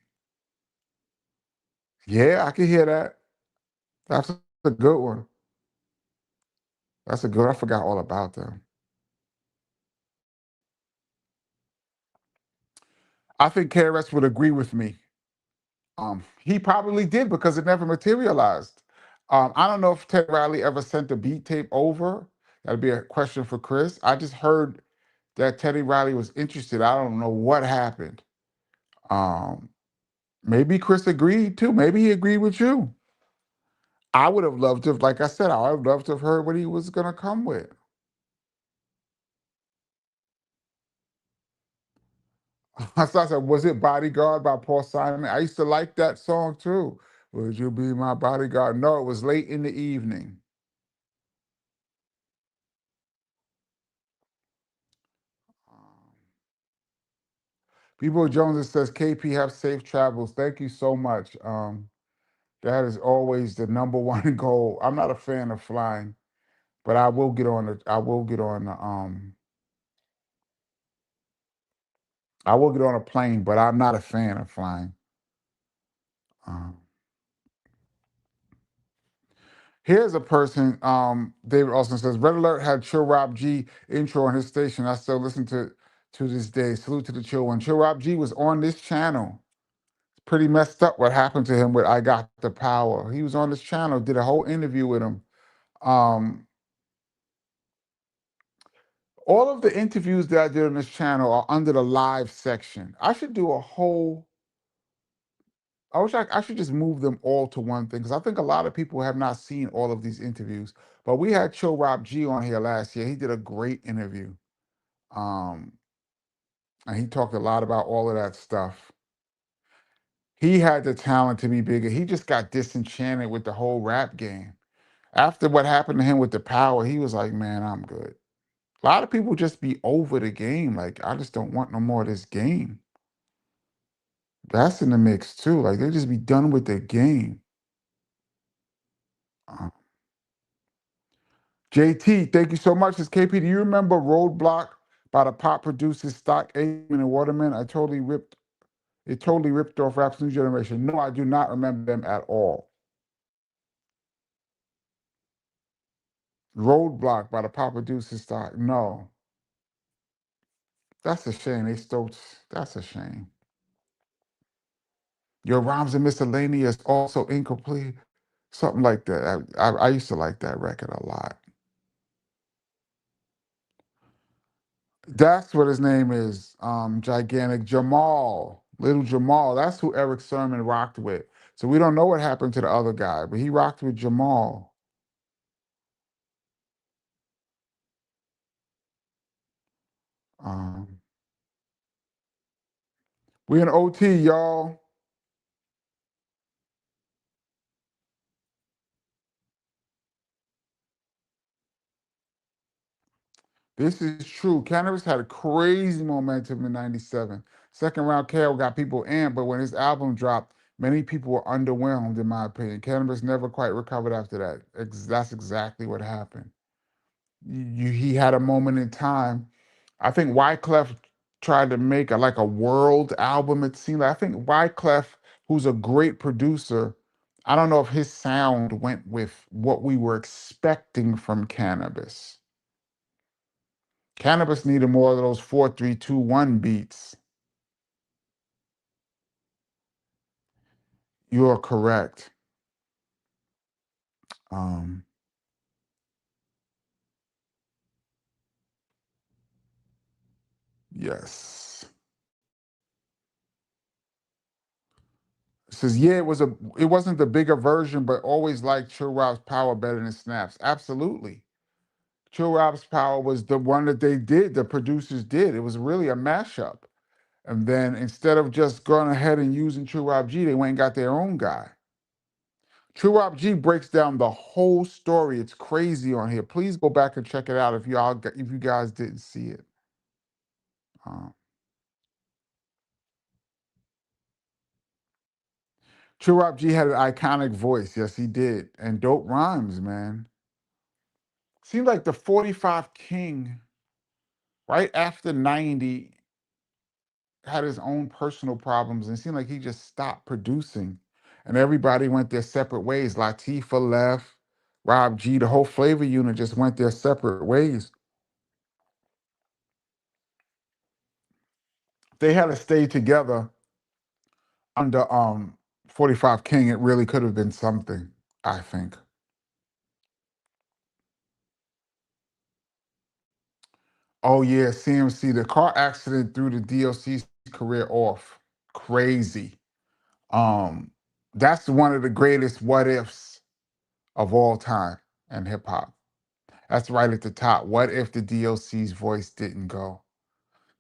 Yeah, I can hear that. That's a good one. That's a good. I forgot all about them. I think KRS would agree with me. He probably did because it never materialized. I don't know if Ted Riley ever sent the beat tape over. That'd be a question for Chris. I just heard that Teddy Riley was interested. I don't know what happened. Um, Maybe Chris agreed too. Maybe he agreed with you. I would have loved to have, like I said, I would have loved to have heard what he was gonna come with. I said, was it Bodyguard by Paul Simon? I used to like that song too. Would you be my bodyguard? No, it was late in the evening. Um, People Jones says, KP, have safe travels. Thank you so much. That is always the number one goal. I'm not a fan of flying, but I will get on a plane, but I'm not a fan of flying. Um, Here's a person, David Austin says, Red Alert had Chill Rob G intro on his station. I still listen to this day. Salute to the Chill One. Chill Rob G was on this channel. It's pretty messed up what happened to him with I Got the Power. He was on this channel, did a whole interview with him. Um, all of the interviews that I did on this channel are under the live section. I should do a whole I should just move them all to one thing because I think a lot of people have not seen all of these interviews. But we had Chill Rob G on here last year. He did a great interview. Um, and he talked a lot about all of that stuff. He had the talent to be bigger. He just got disenchanted with the whole rap game. After what happened to him with the power, he was like, man, I'm good. A lot of people just be over the game. Like, I just don't want no more of this game. That's in the mix too. Like, they just be done with the game. Uh, JT, thank you so much. It's KP. Do you remember Roadblock by the pop producers Stock Aitken and Waterman? It totally ripped off Rap's New Generation. No, I do not remember them at all. Roadblock by the pop producers Stock. No. That's a shame. That's a shame. Your rhymes and miscellaneous also incomplete. Something like that. I used to like that record a lot. That's what his name is. Gigantic Jamal. Little Jamal. That's who Eric Sermon rocked with. So we don't know what happened to the other guy, but he rocked with Jamal. Um, we in OT, y'all. This is true. Cannabis had a crazy momentum in '97. Second round KO got people amped, but when his album dropped, many people were underwhelmed, in my opinion. Cannabis never quite recovered after that. That's exactly what happened. He had a moment in time. I think Wyclef tried to make like a world album. It seemed like I think Wyclef, who's a great producer, I don't know if his sound went with what we were expecting from Cannabis. Cannabis needed more of those 4-3-2-1 beats. You're correct. Um, yes. It says, yeah, it wasn't the bigger version, but always liked Chill Rob's Power better than Snaps. Absolutely. Chill Rob's Power was the one that the producers did. It was really a mashup. And then instead of just going ahead and using True Rob G, they went and got their own guy. True Rob G breaks down the whole story. It's crazy on here. Please go back and check it out if you guys didn't see it. Um, True Rob G had an iconic voice. Yes, he did. And dope rhymes, man. Seemed like the 45 King, right after 90, had his own personal problems, and it seemed like he just stopped producing. And everybody went their separate ways. Latifah left, Rob G, the whole flavor unit just went their separate ways. they had to stay together under 45 King, it really could have been something, I think. Oh yeah, CMC, the car accident threw the DLC's career off. Crazy. Um, that's one of the greatest what ifs of all time in hip hop. That's right at the top. What if the DLC's voice didn't go?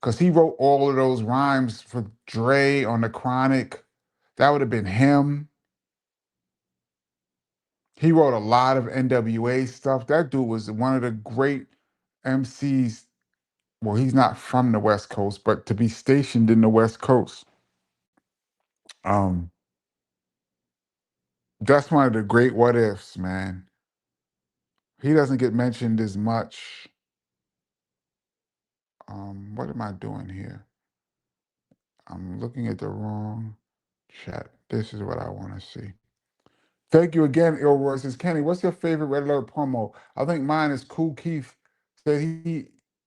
Because he wrote all of those rhymes for Dre on the Chronic. That would have been him. He wrote a lot of NWA stuff. That dude was one of the great MCs. Well, he's not from the West Coast, but to be stationed in the West Coast. Um, that's one of the great what ifs, man. He doesn't get mentioned as much. What am I doing here? I'm looking at the wrong chat. This is what I want to see. Thank you again, Ilroy. Says Kenny, what's your favorite Red Alert promo? I think mine is Cool Keith. Said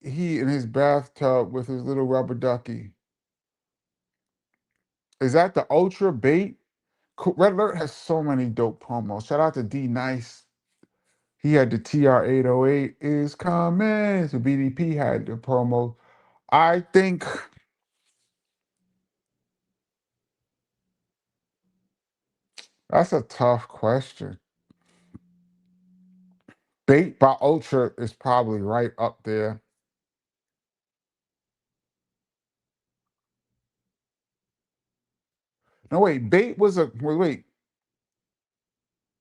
he in his bathtub with his little rubber ducky. Is that the Ultra Bait? Red Alert has so many dope promos. Shout out to D Nice. He had the TR 808 is coming. So BDP had the promo. I think that's a tough question. Bait by Ultra is probably right up there. No, wait, Bait was a wait.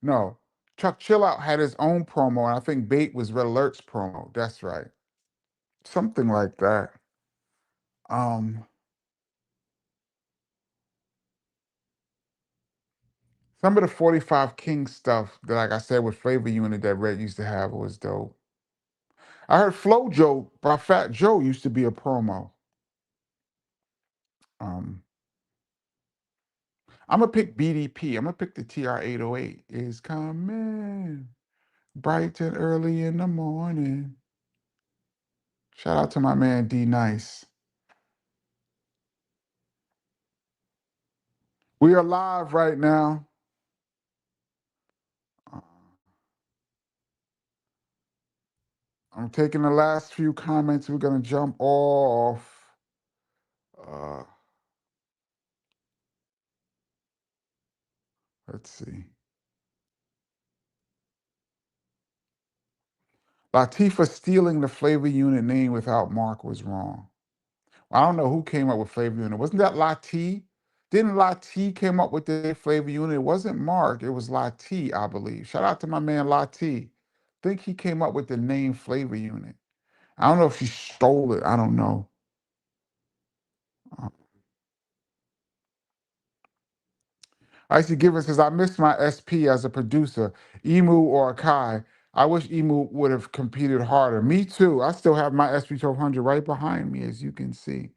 No. Chuck Chill Out had his own promo, and I think Bait was Red Alert's promo. That's right. Something like that. Um, some of the 45 King stuff that, like I said, with Flavor Unit that Red used to have was dope. I heard Flow Joe by Fat Joe used to be a promo. Um, I'm gonna pick BDP. I'm gonna pick the TR 808. Is coming bright and early in the morning. Shout out to my man D Nice. We are live right now. I'm taking the last few comments. We're gonna jump off. Uh, let's see. Latifah stealing the Flavor Unit name without Mark was wrong. I don't know who came up with Flavor Unit. Wasn't that Latif? Didn't Latif came up with the Flavor Unit? It wasn't Mark. It was Latif, I believe. Shout out to my man Latif. I think he came up with the name Flavor Unit. I don't know if she stole it. I don't know. Icy Given says, I missed my SP as a producer. Emu or Akai. I wish Emu would have competed harder. Me too. I still have my SP 1200 right behind me, as you can see.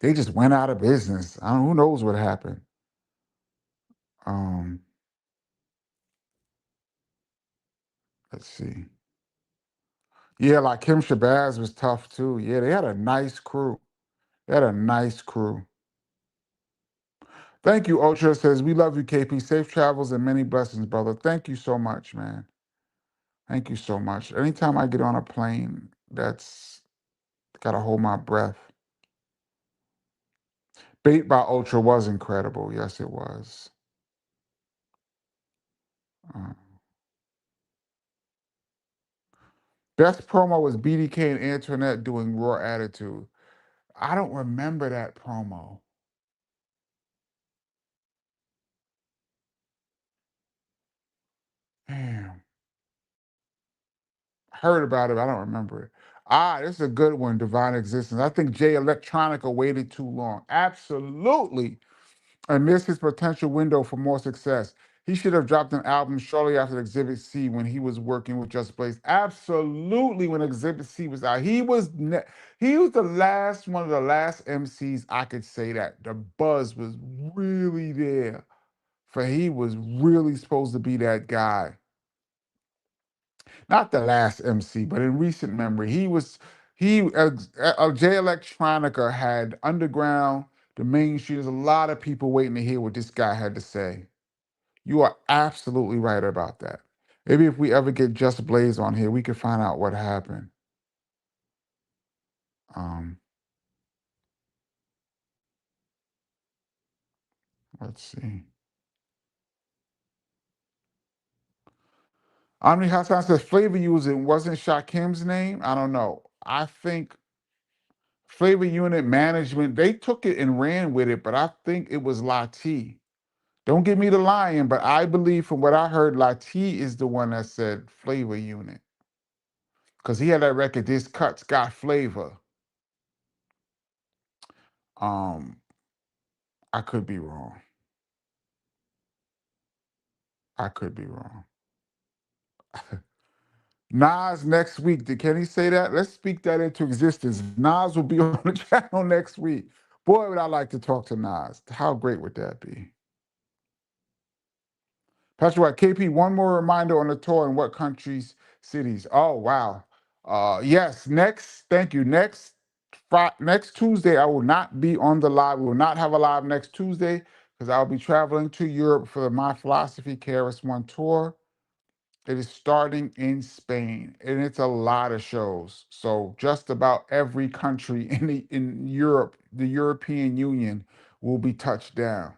They just went out of business. I don't. Who knows what happened? Um, let's see. Yeah, like Kim Shabazz was tough too. Yeah, they had a nice crew. They had a nice crew. Thank you, Ultra says, we love you, KP. Safe travels and many blessings, brother. Thank you so much, man. Thank you so much. Anytime I get on a plane, that's gotta hold my breath. Bait by Ultra was incredible. Yes, it was. Uh, best promo was BDK and Antoinette doing Raw Attitude. I don't remember that promo. Damn. Heard about it, I don't remember it. This is a good one, Divine Existence. I think Jay Electronica waited too long. Absolutely. And missed his potential window for more success. He should have dropped an album shortly after Exhibit C when he was working with Just Blaze. Absolutely, when Exhibit C was out. He was the last one of the last MCs I could say that the buzz was really there. For he was really supposed to be that guy. Not the last MC, but in recent memory, he was. J Electronica had underground, the main street. There's a lot of people waiting to hear what this guy had to say. You are absolutely right about that. Maybe if we ever get Just Blaze on here, we can find out what happened. Um, let's see. Omni Hassan says Flavor using wasn't Shakim's name. I don't know. I think Flavor Unit Management, they took it and ran with it, but I think it was Lati. Don't get me to lying, but I believe from what I heard, Lati is the one that said Flavor Unit. Because he had that record, This Cut's Got Flavor. I could be wrong. I could be wrong. Nas next week. Can he say that? Let's speak that into existence. Nas will be on the channel next week. Boy, would I like to talk to Nas. How great would that be? Pastor White, KP, one more reminder on the tour and what countries, cities. Oh, wow. Yes, thank you. Next Tuesday, I will not be on the live. We will not have a live next Tuesday because I'll be traveling to Europe for the My Philosophy KRS-One tour. It is starting in Spain, and it's a lot of shows. So just about every country in Europe, the European Union, will be touched down.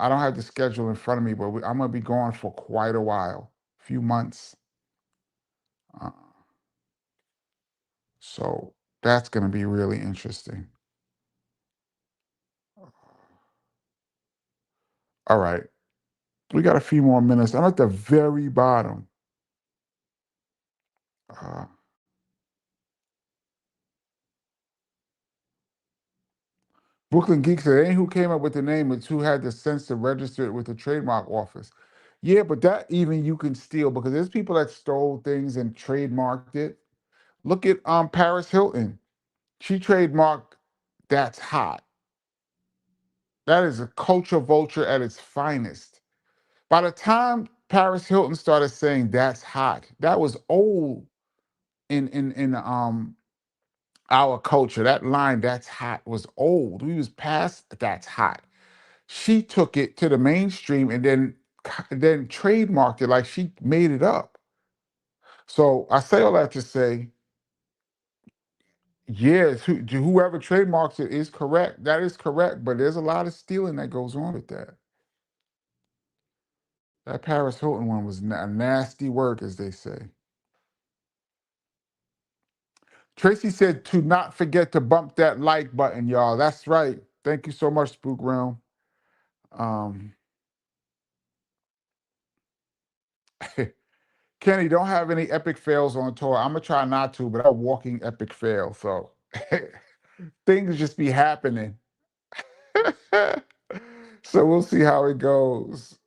I don't have the schedule in front of me, but I'm going to be gone for quite a while, a few months. Uh, so that's going to be really interesting. All right. We got a few more minutes. I'm at the very bottom. Brooklyn Geek said, ain't who came up with the name, it's who had the sense to register it with the trademark office. Yeah, but that even you can steal because there's people that stole things and trademarked it. Look at Paris Hilton. She trademarked That's Hot. That is a culture vulture at its finest. By the time Paris Hilton started saying That's Hot, that was old in our culture. That line That's Hot was old. We was past That's Hot. She took it to the mainstream and then trademarked it like she made it up. So I say all that to say, yes, whoever trademarks it is correct. That is correct, but there's a lot of stealing that goes on with that. That Paris Hilton one was nasty work, as they say. Tracy said to not forget to bump that like button, y'all. That's right. Thank you so much, Spook Realm. Kenny, don't have any epic fails on tour. I'm gonna try not to, but I'm a walking epic fail. So things just be happening. So we'll see how it goes.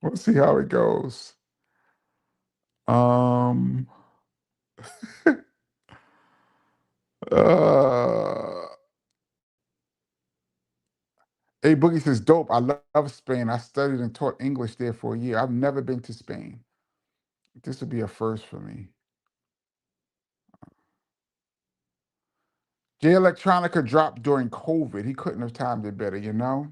We'll see how it goes. Um, uh, A Boogie says, dope. I love Spain. I studied and taught English there for a year. I've never been to Spain. This would be a first for me. J Electronica dropped during COVID. He couldn't have timed it better, you know?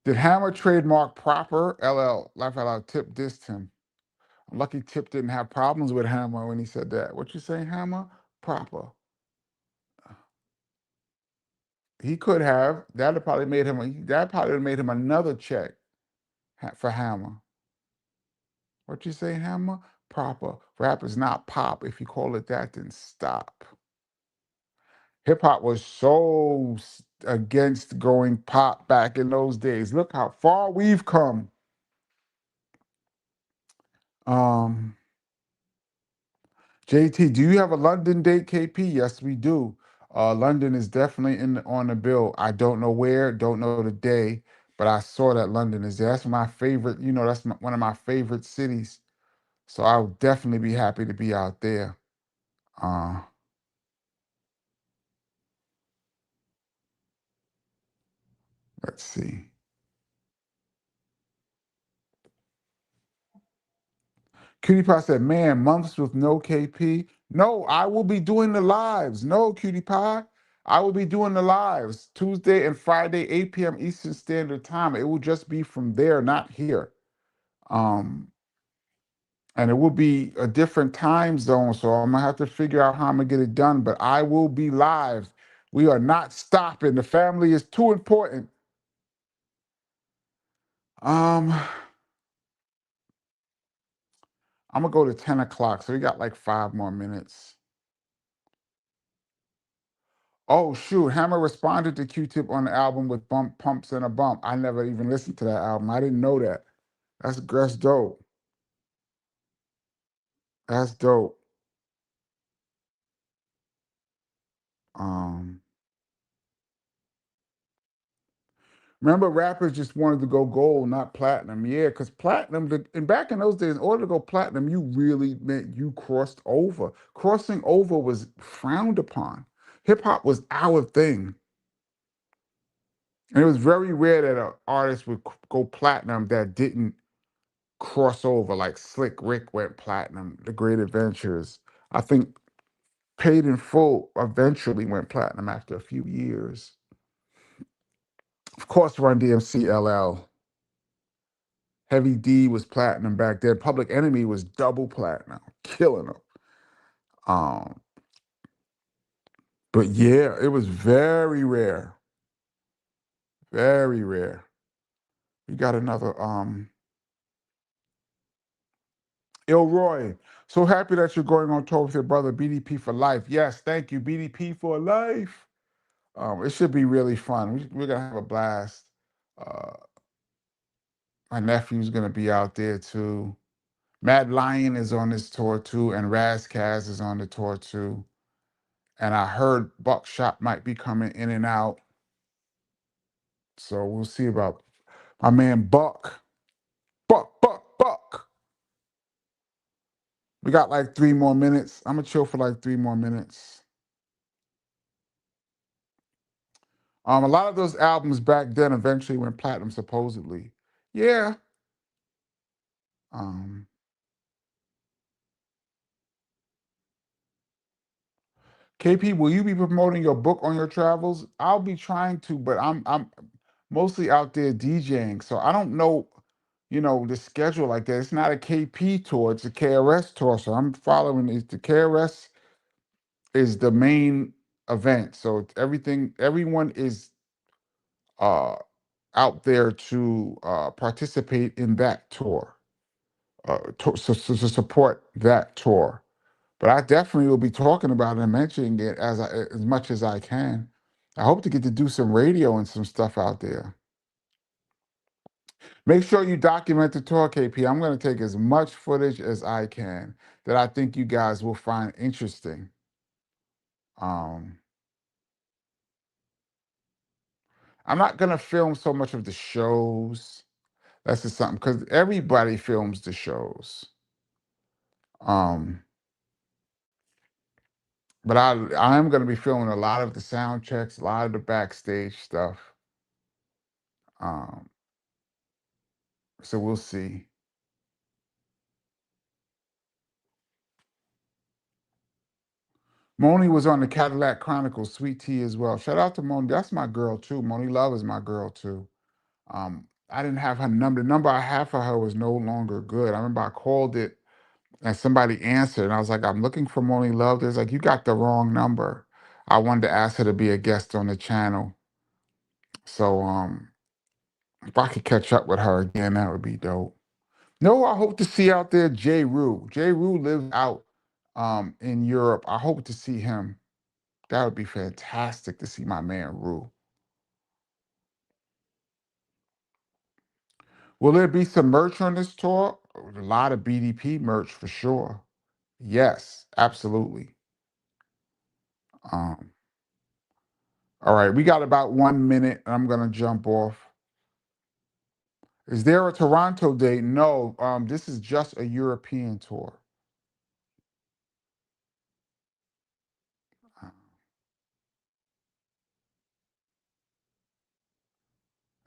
Did Hammer trademark proper? LL, laugh out loud, Tip dissed him. I'm lucky Tip didn't have problems with Hammer when he said that. What you saying, Hammer? Proper. He could have. That probably made him another check for Hammer. What you say, Hammer? Proper. Rap is not pop. If you call it that, then stop. Hip hop was so against going pop back in those days. Look how far we've come. JT, do you have a London date, KP? Yes, we do. London is definitely on the bill. I don't know where, don't know the day, but I saw that London is there. That's my favorite, that's one of my favorite cities. So I'll definitely be happy to be out there. Let's see. Cutie Pie said, man, months with no KP. No, I will be doing the lives. No, Cutie Pie. I will be doing the lives Tuesday and Friday, 8 p.m. Eastern Standard Time. It will just be from there, not here. Um, and it will be a different time zone. So I'm gonna have to figure out how I'm gonna get it done. But I will be live. We are not stopping. The family is too important. I'm gonna go to 10 o'clock. So we got like 5 more minutes. Oh shoot, Hammer responded to Q-Tip on the album with Bump Pumps and a Bump. I never even listened to that album. I didn't know that. That's dope. That's dope. Um Remember rappers just wanted to go gold, not platinum. Yeah, because platinum, and back in those days, in order to go platinum, you really meant you crossed over. Crossing over was frowned upon. Hip hop was our thing. And it was very rare that an artist would go platinum that didn't cross over, like Slick Rick went platinum, The Great Adventures. I think Paid in Full eventually went platinum after a few years. Of course, Run-DMC LL. Heavy D was platinum back then. Public Enemy was double platinum, killing them. Um, but yeah, it was very rare. Very rare. We got another Ilroy. So happy that you're going on tour with your brother BDP for life. Yes, thank you, BDP for life. It should be really fun. We're gonna have a blast. Uh, my nephew's gonna be out there too. Mad Lion is on this tour too, and Razkaz is on the tour too. And I heard Buckshot might be coming in and out. So we'll see about my man Buck. Buck. We got like 3 more minutes. I'm gonna chill for like 3 more minutes. A lot of those albums back then eventually went platinum, supposedly. Yeah. Um, KP, will you be promoting your book on your travels? I'll be trying to, but I'm mostly out there DJing, so I don't know, the schedule like that. It's not a KP tour; it's a KRS tour. So I'm following it. The KRS is the main event, so everyone is uh out there to participate in that tour, to support that tour. But I definitely will be talking about it and mentioning it as much as I can. I hope to get to do some radio and some stuff out there. Make sure you document the tour, KP. I'm going to take as much footage as I can that I think you guys will find interesting. Um, I'm not going to film so much of the shows. That's just something because everybody films the shows. Um, but I am going to be filming a lot of the sound checks, a lot of the backstage stuff. Um, so we'll see. Moni was on the Cadillac Chronicles, Sweet Tea as well. Shout out to Moni. That's my girl too. Moni Love is my girl too. I didn't have her number. The number I had for her was no longer good. I remember I called it and somebody answered, and I was like, I'm looking for Moni Love. There's like, you got the wrong number. I wanted to ask her to be a guest on the channel. So if I could catch up with her again, that would be dope. No, I hope to see out there J. Rue. J. Rue lives out in Europe. I hope to see him. That would be fantastic to see my man Rue. Will there be some merch on this tour? A lot of BDP merch for sure. Yes, absolutely. Um, all right, we got about 1 minute, and I'm gonna jump off. Is there a Toronto date? No, this is just a European tour.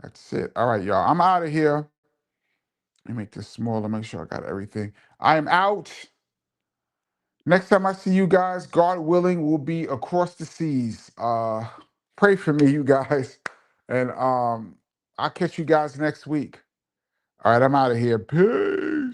That's it. All right, y'all. I'm out of here. Let me make this smaller, make sure I got everything. I am out. Next time I see you guys, God willing, will be across the seas. Pray for me, you guys. And I'll catch you guys next week. All right, I'm out of here. Peace.